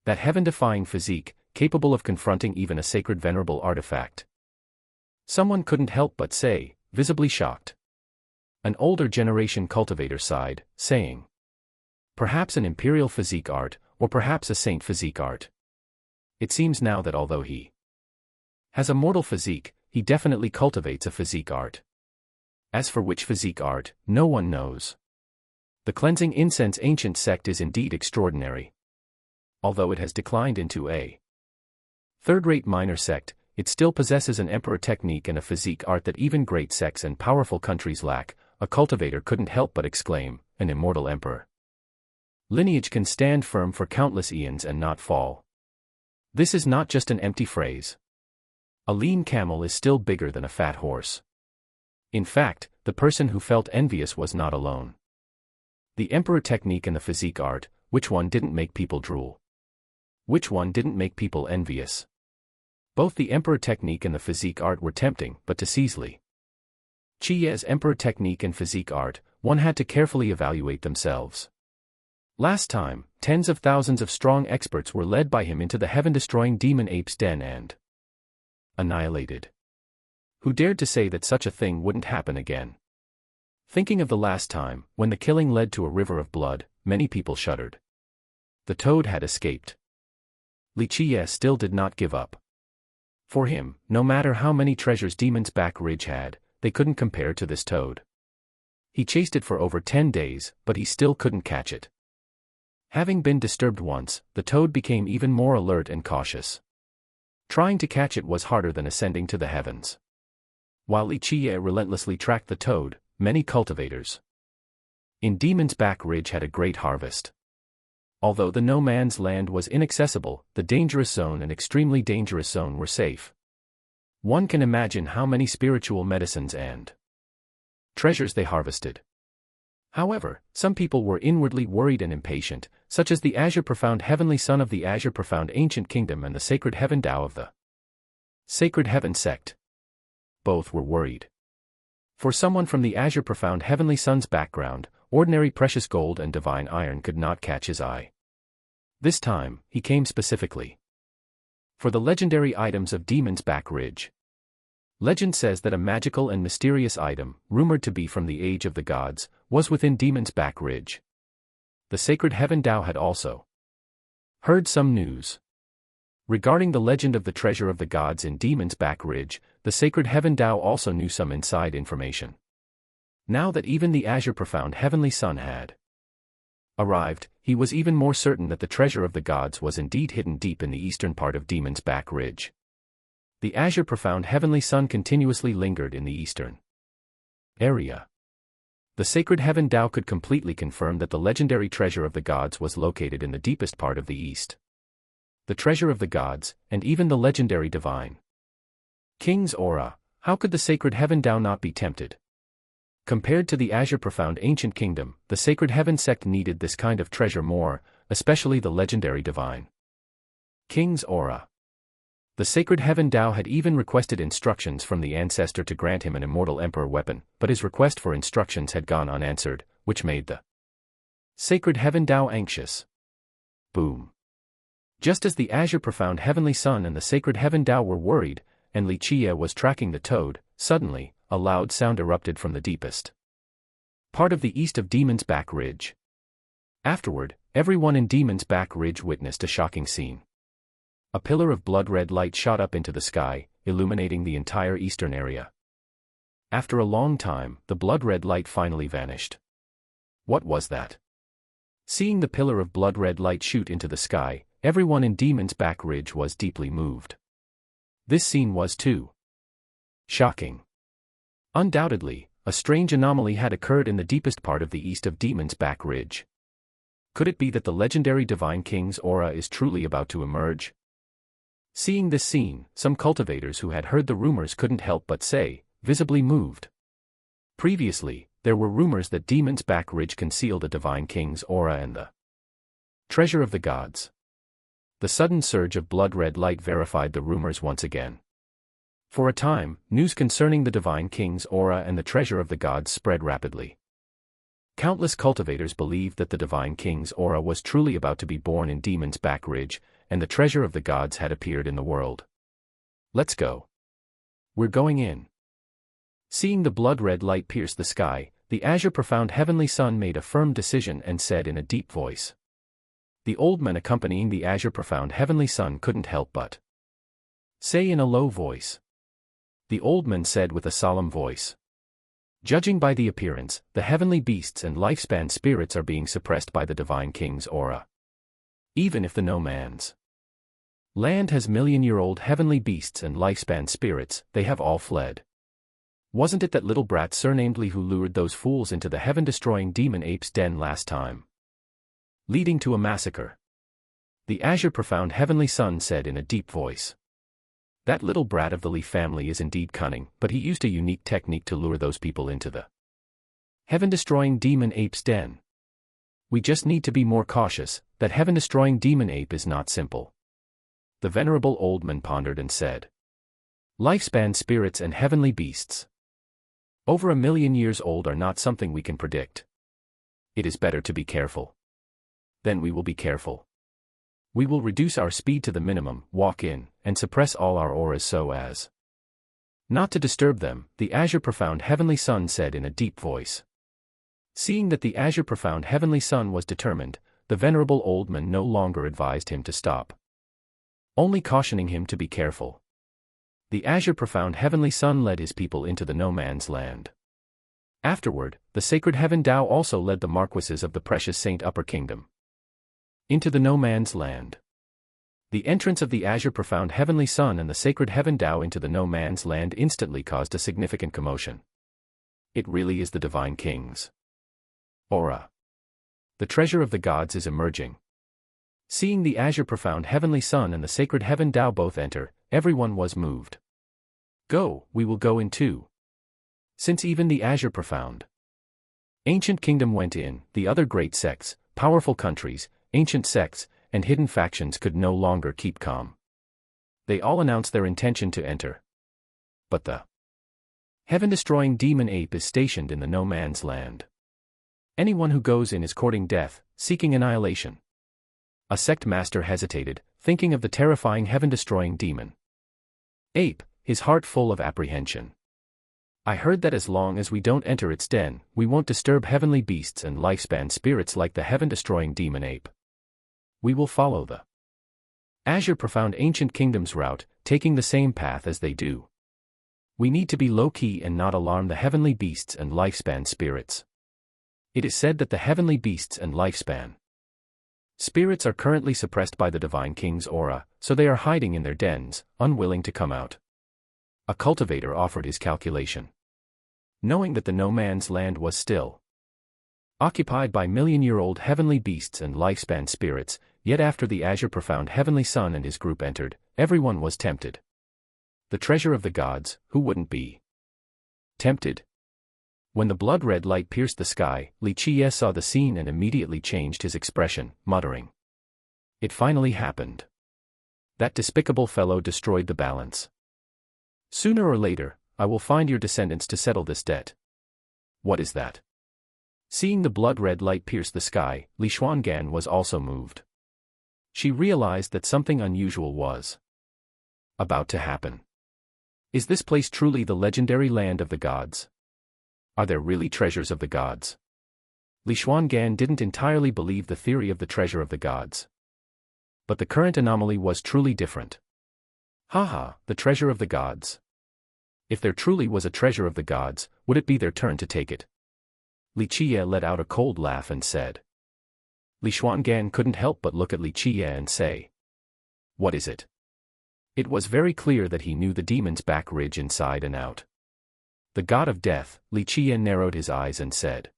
That heaven-defying physique, capable of confronting even a sacred venerable artifact." Someone couldn't help but say, visibly shocked. An older generation cultivator sighed, saying, "Perhaps an imperial physique art, or perhaps a saint physique art. It seems now that although he has a mortal physique, he definitely cultivates a physique art. As for which physique art, no one knows. The cleansing incense ancient sect is indeed extraordinary. Although it has declined into a third-rate minor sect, it still possesses an emperor technique and a physique art that even great sects and powerful countries lack." A cultivator couldn't help but exclaim, "An immortal emperor lineage can stand firm for countless eons and not fall. This is not just an empty phrase. A lean camel is still bigger than a fat horse." In fact, the person who felt envious was not alone. The emperor technique and the physique art, which one didn't make people drool? Which one didn't make people envious? Both the emperor technique and the physique art were tempting, but to seize Qiye's emperor technique and physique art, one had to carefully evaluate themselves. Last time, tens of thousands of strong experts were led by him into the heaven-destroying demon ape's den and annihilated. Who dared to say that such a thing wouldn't happen again? Thinking of the last time, when the killing led to a river of blood, many people shuddered. The toad had escaped. Qiye still did not give up. For him, no matter how many treasures Demon's Back Ridge had, they couldn't compare to this toad. He chased it for over 10 days, but he still couldn't catch it. Having been disturbed once, the toad became even more alert and cautious. Trying to catch it was harder than ascending to the heavens. While Qiye relentlessly tracked the toad, many cultivators in Demon's Back Ridge had a great harvest. Although the no man's land was inaccessible, the dangerous zone and extremely dangerous zone were safe. One can imagine how many spiritual medicines and treasures they harvested. However, some people were inwardly worried and impatient, such as the Azure Profound Heavenly Son of the Azure Profound Ancient Kingdom and the Sacred Heaven Tao of the Sacred Heaven Sect. Both were worried. For someone from the Azure Profound Heavenly Son's background, ordinary precious gold and divine iron could not catch his eye. This time, he came specifically for the legendary items of Demon's Back Ridge. Legend says that a magical and mysterious item, rumored to be from the Age of the Gods, was within Demon's Back Ridge. The Sacred Heaven Tao had also heard some news regarding the legend of the treasure of the gods in Demon's Back Ridge. The Sacred Heaven Tao also knew some inside information. Now that even the Azure Profound Heavenly Son had arrived, he was even more certain that the treasure of the gods was indeed hidden deep in the eastern part of Demon's Back Ridge. The Azure Profound Heavenly Son continuously lingered in the eastern area. The Sacred Heaven Tao could completely confirm that the legendary treasure of the gods was located in the deepest part of the east. The treasure of the gods, and even the legendary divine King's aura, how could the Sacred Heaven Tao not be tempted? Compared to the Azure Profound Ancient Kingdom, the Sacred Heaven Sect needed this kind of treasure more, especially the legendary divine King's aura. The Sacred Heaven Tao had even requested instructions from the ancestor to grant him an immortal emperor weapon, but his request for instructions had gone unanswered, which made the Sacred Heaven Tao anxious. Boom. Just as the Azure Profound Heavenly Son and the Sacred Heaven Tao were worried, and Qiye was tracking the toad, suddenly, a loud sound erupted from the deepest part of the east of Demon's Back Ridge. Afterward, everyone in Demon's Back Ridge witnessed a shocking scene. A pillar of blood-red light shot up into the sky, illuminating the entire eastern area. After a long time, the blood-red light finally vanished. What was that? Seeing the pillar of blood-red light shoot into the sky, everyone in Demon's Back Ridge was deeply moved. This scene was too shocking. Undoubtedly, a strange anomaly had occurred in the deepest part of the east of Demon's Back Ridge. Could it be that the legendary Divine King's aura is truly about to emerge? Seeing this scene, some cultivators who had heard the rumors couldn't help but say, visibly moved. Previously, there were rumors that Demon's Back Ridge concealed a Divine King's aura and the treasure of the gods. The sudden surge of blood-red light verified the rumors once again. For a time, news concerning the Divine King's aura and the treasure of the gods spread rapidly. Countless cultivators believed that the Divine King's aura was truly about to be born in Demon's Back Ridge, and the treasure of the gods had appeared in the world. Let's go. We're going in. Seeing the blood-red light pierce the sky, the azure profound heavenly sun made a firm decision and said in a deep voice. The old man accompanying the azure profound heavenly sun couldn't help but say in a low voice. The old man said with a solemn voice. Judging by the appearance, the heavenly beasts and lifespan spirits are being suppressed by the Divine King's aura. Even if the no man's land has million-year-old heavenly beasts and lifespan spirits, they have all fled. Wasn't it that little brat surnamed Li who lured those fools into the heaven-destroying demon ape's den last time, leading to a massacre? The azure profound heavenly sun said in a deep voice. That little brat of the Li family is indeed cunning, but he used a unique technique to lure those people into the heaven-destroying demon ape's den. We just need to be more cautious, that heaven-destroying demon ape is not simple. The venerable old man pondered and said. Lifespan spirits and heavenly beasts, over 1,000,000 years old, are not something we can predict. It is better to be careful. Then we will be careful. We will reduce our speed to the minimum, walk in, and suppress all our auras so as not to disturb them, the azure profound heavenly sun said in a deep voice. Seeing that the azure profound heavenly sun was determined, the venerable old man no longer advised him to stop, only cautioning him to be careful. The azure profound heavenly sun led his people into the no man's land. Afterward, the sacred heaven Tao also led the marquises of the precious Saint Upper Kingdom into the no man's land. The entrance of the azure profound heavenly sun and the sacred heaven Tao into the no man's land instantly caused a significant commotion. It really is the Divine King's aura. The treasure of the gods is emerging. Seeing the azure profound heavenly sun and the sacred heaven Tao both enter, everyone was moved. Go, we will go in too. Since even the azure profound ancient kingdom went in, the other great sects, powerful countries, ancient sects, and hidden factions could no longer keep calm. They all announced their intention to enter. But the heaven-destroying demon ape is stationed in the no man's land. Anyone who goes in is courting death, seeking annihilation. A sect master hesitated, thinking of the terrifying heaven-destroying demon ape, his heart full of apprehension. I heard that as long as we don't enter its den, we won't disturb heavenly beasts and lifespan spirits like the heaven-destroying demon ape. We will follow the azure profound ancient kingdom's route, taking the same path as they do. We need to be low-key and not alarm the heavenly beasts and lifespan spirits. It is said that the heavenly beasts and lifespan spirits are currently suppressed by the Divine King's aura, so they are hiding in their dens, unwilling to come out. A cultivator offered his calculation. Knowing that the no man's land was still occupied by million-year-old heavenly beasts and lifespan spirits, yet after the azure profound heavenly sun and his group entered, everyone was tempted. The treasure of the gods, who wouldn't be tempted? When the blood-red light pierced the sky, Qiye saw the scene and immediately changed his expression, muttering. It finally happened. That despicable fellow destroyed the balance. Sooner or later, I will find your descendants to settle this debt. What is that? Seeing the blood-red light pierce the sky, Li Xuangan was also moved. She realized that something unusual was about to happen. Is this place truly the legendary land of the gods? Are there really treasures of the gods? Li Xuangan didn't entirely believe the theory of the treasure of the gods. But the current anomaly was truly different. Haha, the treasure of the gods. If there truly was a treasure of the gods, would it be their turn to take it? Qiye let out a cold laugh and said. Li Xuangan couldn't help but look at Qiye and say. What is it? It was very clear that he knew the demon's back ridge inside and out. The god of death. Qiye narrowed his eyes and said.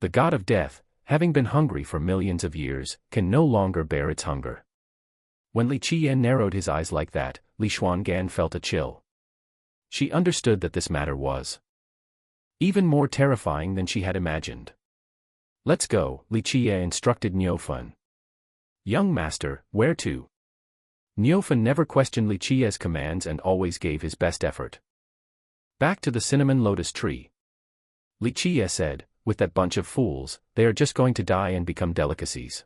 The god of death, having been hungry for millions of years, can no longer bear its hunger. When Qiye narrowed his eyes like that, Li Xuangan felt a chill. She understood that this matter was even more terrifying than she had imagined. Let's go, Qiye instructed Niufen. Young master, where to? Niufen never questioned Qiye's commands and always gave his best effort. Back to the cinnamon lotus tree. Qiye said, with that bunch of fools, they are just going to die and become delicacies.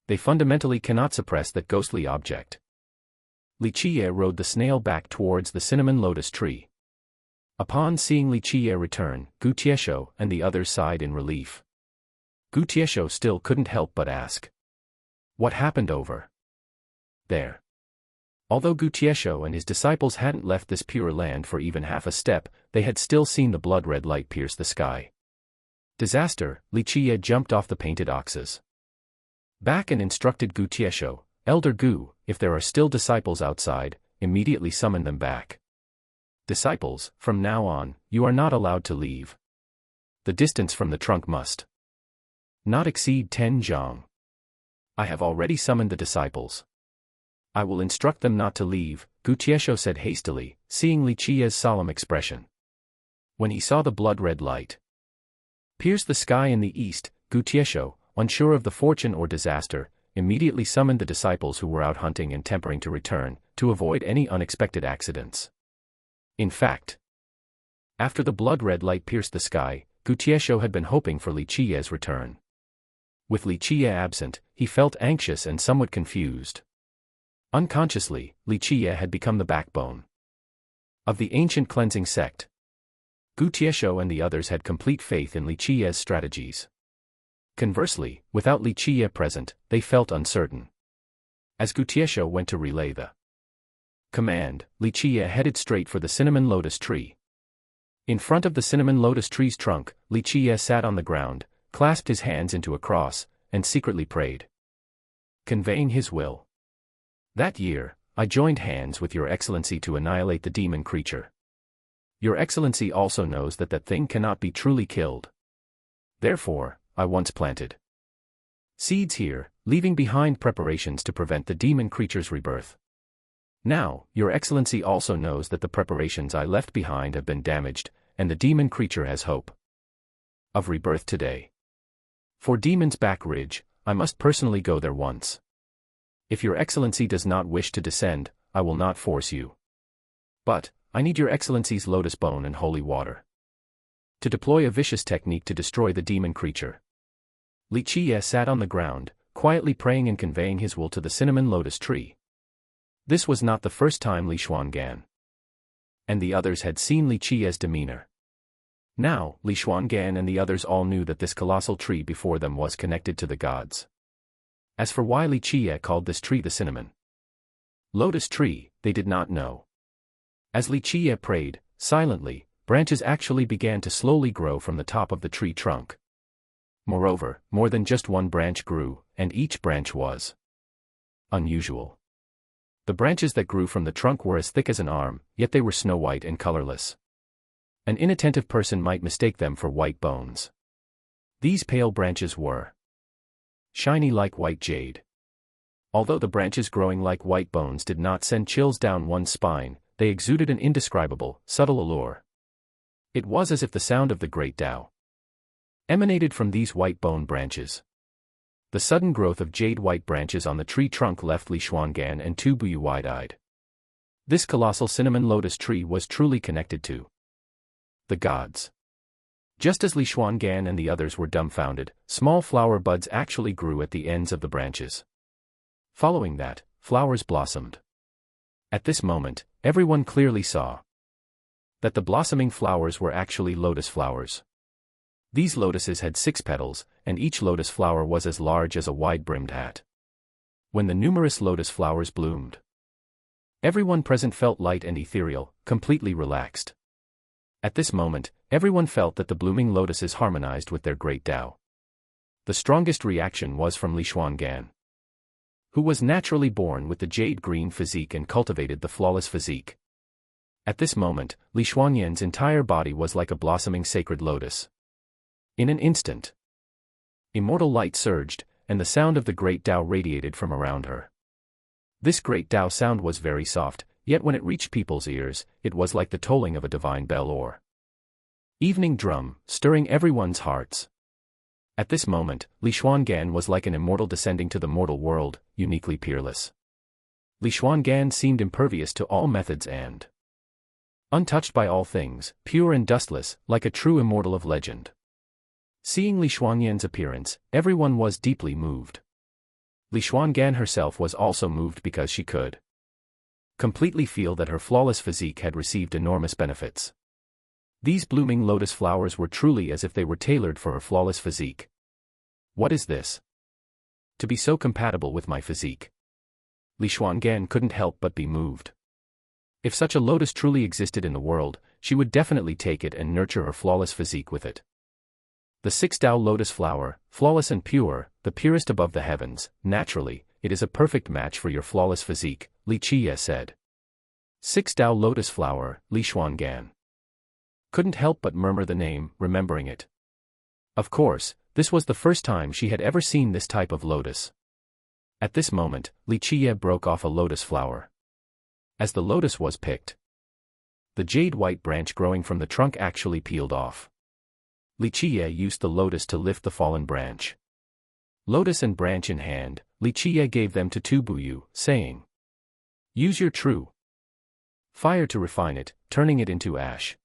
They fundamentally cannot suppress that ghostly object. Qiye rode the snail back towards the cinnamon lotus tree. Upon seeing Qiye return, Gu Tiesho and the others sighed in relief. Gu Tiesho still couldn't help but ask. What happened over there? Although Gu Tiesho and his disciples hadn't left this pure land for even half a step, they had still seen the blood-red light pierce the sky. Disaster, Qiye jumped off the painted oxes. Back and instructed Gu Tiesho, Elder Gu, if there are still disciples outside, immediately summon them back. Disciples, from now on, you are not allowed to leave. The distance from the trunk must not exceed 10 zhang. I have already summoned the disciples. I will instruct them not to leave, Gu Tiesho said hastily, seeing Qiye's solemn expression. When he saw the blood-red light pierce the sky in the east, Gu Tiesho, unsure of the fortune or disaster, immediately summoned the disciples who were out hunting and tempering to return, to avoid any unexpected accidents. In fact, after the blood-red light pierced the sky, Gu Tiesho had been hoping for Qiye's return. With Qiye absent, he felt anxious and somewhat confused. Unconsciously, Qiye had become the backbone of the ancient cleansing sect. Gu Tiesho and the others had complete faith in Qiye's strategies. Conversely, without Qiye present, they felt uncertain. As Gu Tiesho went to relay the command, Qiye headed straight for the cinnamon lotus tree. In front of the cinnamon lotus tree's trunk, Qiye sat on the ground, clasped his hands into a cross, and secretly prayed, conveying his will. That year, I joined hands with Your Excellency to annihilate the demon creature. Your Excellency also knows that that thing cannot be truly killed. Therefore, I once planted seeds here, leaving behind preparations to prevent the demon creature's rebirth. Now, Your Excellency also knows that the preparations I left behind have been damaged, and the demon creature has hope of rebirth today. For Demon's Back Ridge, I must personally go there once. If Your Excellency does not wish to descend, I will not force you. But, I need Your Excellency's lotus bone and holy water to deploy a vicious technique to destroy the demon creature. Qiye sat on the ground, quietly praying and conveying his will to the cinnamon lotus tree. This was not the first time Li Xuangan and the others had seen Qiye's demeanor. Now, Li Xuangan and the others all knew that this colossal tree before them was connected to the gods. As for why Qiye called this tree the cinnamon lotus tree, they did not know. As Qiye prayed, silently, branches actually began to slowly grow from the top of the tree trunk. Moreover, more than just one branch grew, and each branch was unusual. The branches that grew from the trunk were as thick as an arm, yet they were snow-white and colorless. An inattentive person might mistake them for white bones. These pale branches were shiny like white jade. Although the branches growing like white bones did not send chills down one's spine, they exuded an indescribable, subtle allure. It was as if the sound of the great Tao emanated from these white bone branches. The sudden growth of jade-white branches on the tree trunk left Li Xuangan and Tu Buyu wide-eyed. This colossal cinnamon lotus tree was truly connected to the gods. Just as Li Xuangan and the others were dumbfounded, small flower buds actually grew at the ends of the branches. Following that, flowers blossomed. At this moment, everyone clearly saw that the blossoming flowers were actually lotus flowers. These lotuses had 6 petals, and each lotus flower was as large as a wide-brimmed hat. When the numerous lotus flowers bloomed, everyone present felt light and ethereal, completely relaxed. At this moment, everyone felt that the blooming lotuses harmonized with their great Tao. The strongest reaction was from Li Xuangan, who was naturally born with the jade-green physique and cultivated the flawless physique. At this moment, Li Xuanyan's entire body was like a blossoming sacred lotus. In an instant, immortal light surged, and the sound of the great Tao radiated from around her. This great Tao sound was very soft, yet when it reached people's ears, it was like the tolling of a divine bell or evening drum, stirring everyone's hearts. At this moment, Li Xuangan was like an immortal descending to the mortal world, uniquely peerless. Li Xuangan seemed impervious to all methods and untouched by all things, pure and dustless, like a true immortal of legend. Seeing Li Xuanyan's appearance, everyone was deeply moved. Li Xuangan herself was also moved because she could completely feel that her flawless physique had received enormous benefits. These blooming lotus flowers were truly as if they were tailored for her flawless physique. What is this? To be so compatible with my physique. Li Xuangan couldn't help but be moved. If such a lotus truly existed in the world, she would definitely take it and nurture her flawless physique with it. The 6 Tao lotus flower, flawless and pure, the purest above the heavens, naturally, it is a perfect match for your flawless physique, Li Qiye said. 6 Tao lotus flower, Li Xuangan couldn't help but murmur the name, remembering it. Of course, this was the first time she had ever seen this type of lotus. At this moment, Li Qiye broke off a lotus flower. As the lotus was picked, the jade-white branch growing from the trunk actually peeled off. Li Qiye used the lotus to lift the fallen branch. Lotus and branch in hand, Li Qiye gave them to Tu Buyu, saying, "Use your true fire to refine it, turning it into ash.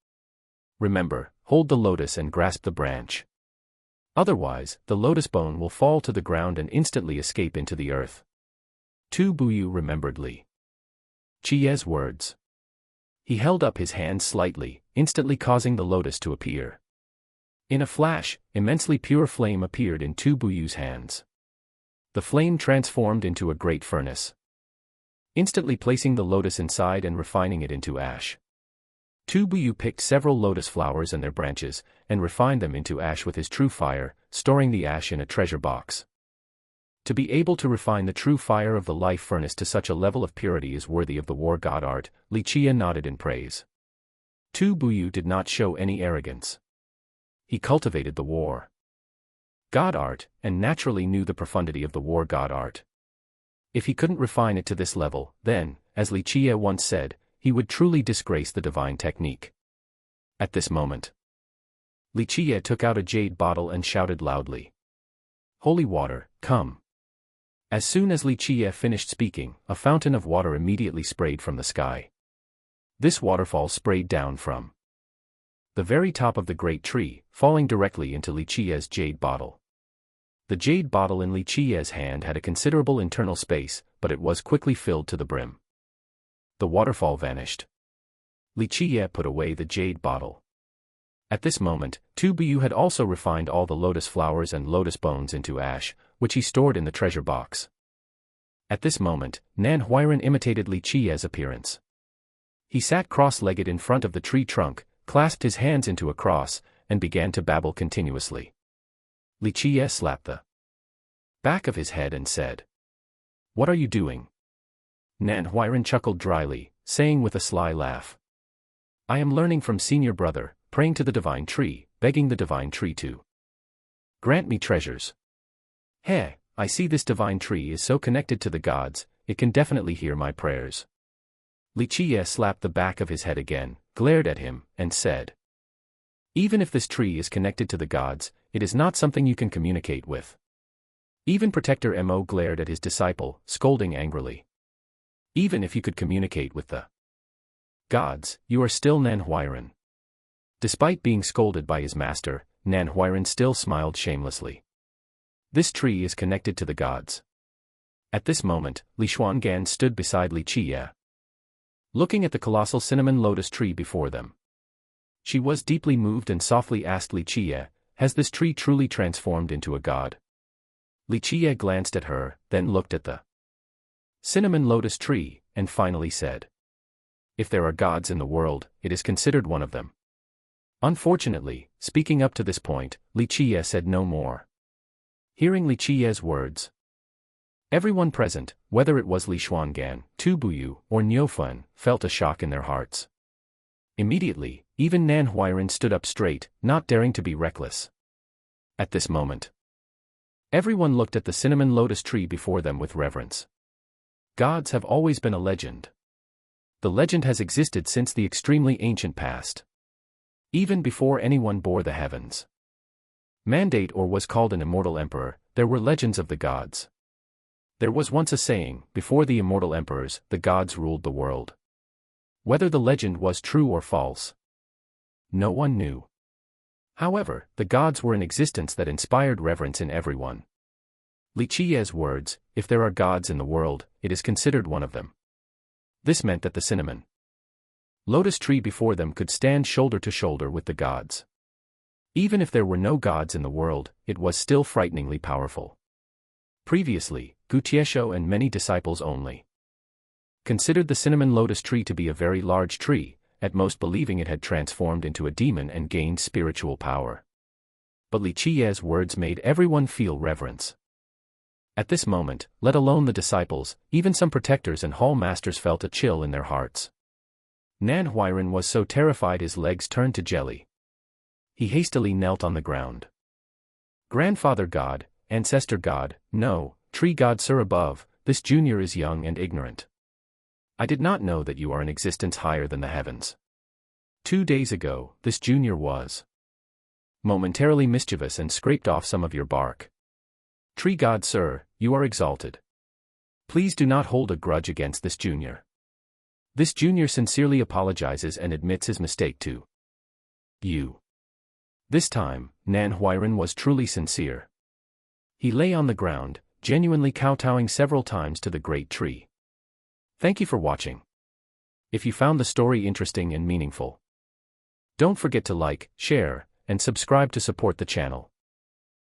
Remember, hold the lotus and grasp the branch. Otherwise, the lotus bone will fall to the ground and instantly escape into the earth." Tu Buyu remembered Li Qiye's words. He held up his hands slightly, instantly causing the lotus to appear. In a flash, immensely pure flame appeared in Tu Buyu's hands. The flame transformed into a great furnace, instantly placing the lotus inside and refining it into ash. Tu Buyu picked several lotus flowers and their branches, and refined them into ash with his true fire, storing the ash in a treasure box. To be able to refine the true fire of the life furnace to such a level of purity is worthy of the war god art, Li Qiye nodded in praise. Tu Buyu did not show any arrogance. He cultivated the war god art, and naturally knew the profundity of the war god art. If he couldn't refine it to this level, then, as Li Qiye once said, he would truly disgrace the divine technique. At this moment, Li Qiye took out a jade bottle and shouted loudly, "Holy water, come." As soon as Li Qiye finished speaking, a fountain of water immediately sprayed from the sky. This waterfall sprayed down from the very top of the great tree, falling directly into Li Qiye's jade bottle. The jade bottle in Li Qiye's hand had a considerable internal space, but it was quickly filled to the brim. The waterfall vanished. Li Qiye put away the jade bottle. At this moment, Tu Buyu had also refined all the lotus flowers and lotus bones into ash, which he stored in the treasure box. At this moment, Nan Huiran imitated Li Qiye's appearance. He sat cross-legged in front of the tree trunk, clasped his hands into a cross, and began to babble continuously. Li Qiye slapped the back of his head and said, "What are you doing?" Nan Huiran chuckled dryly, saying with a sly laugh, "I am learning from senior brother, praying to the divine tree, begging the divine tree to grant me treasures. Hey, I see this divine tree is so connected to the gods, it can definitely hear my prayers." Li Qiye slapped the back of his head again, glared at him, and said, "Even if this tree is connected to the gods, it is not something you can communicate with." Even Protector Mo glared at his disciple, scolding angrily. "Even if you could communicate with the gods, you are still Nan Huiran." Despite being scolded by his master, Nan Huiran still smiled shamelessly. This tree is connected to the gods. At this moment, Li Xuangan stood beside Li Qiye, looking at the colossal cinnamon lotus tree before them. She was deeply moved and softly asked Li Qiye, "Has this tree truly transformed into a god?" Li Qiye glanced at her, then looked at the cinnamon lotus tree, and finally said, "If there are gods in the world, it is considered one of them." Unfortunately, speaking up to this point, Li Qiye said no more. Hearing Li Qiye's words, everyone present, whether it was Li Xuangan, Tu Buyu, or Niufan, felt a shock in their hearts. Immediately, even Nan Huiran stood up straight, not daring to be reckless. At this moment, everyone looked at the cinnamon lotus tree before them with reverence. Gods have always been a legend. The legend has existed since the extremely ancient past. Even before anyone bore the heavens. Mandate or was called an immortal emperor, there were legends of the gods. There was once a saying, before the immortal emperors, the gods ruled the world. Whether the legend was true or false, no one knew. However, the gods were in existence that inspired reverence in everyone. Qiye's words, if there are gods in the world, it is considered one of them. This meant that the cinnamon lotus tree before them could stand shoulder to shoulder with the gods. Even if there were no gods in the world, it was still frighteningly powerful. Previously, Qiye and many disciples only considered the cinnamon lotus tree to be a very large tree, at most believing it had transformed into a demon and gained spiritual power. But Qiye's words made everyone feel reverence. At this moment, let alone the disciples, even some protectors and hall masters felt a chill in their hearts. Nan Huiran was so terrified his legs turned to jelly. He hastily knelt on the ground. Grandfather God, Ancestor God, no, Tree God Sir above, this junior is young and ignorant. I did not know that you are in existence higher than the heavens. 2 days ago, this junior was momentarily mischievous and scraped off some of your bark. Tree God Sir, you are exalted. Please do not hold a grudge against this junior. This junior sincerely apologizes and admits his mistake to you. This time, Nan Huiran was truly sincere. He lay on the ground, genuinely kowtowing several times to the great tree. Thank you for watching. If you found the story interesting and meaningful, don't forget to like, share, and subscribe to support the channel.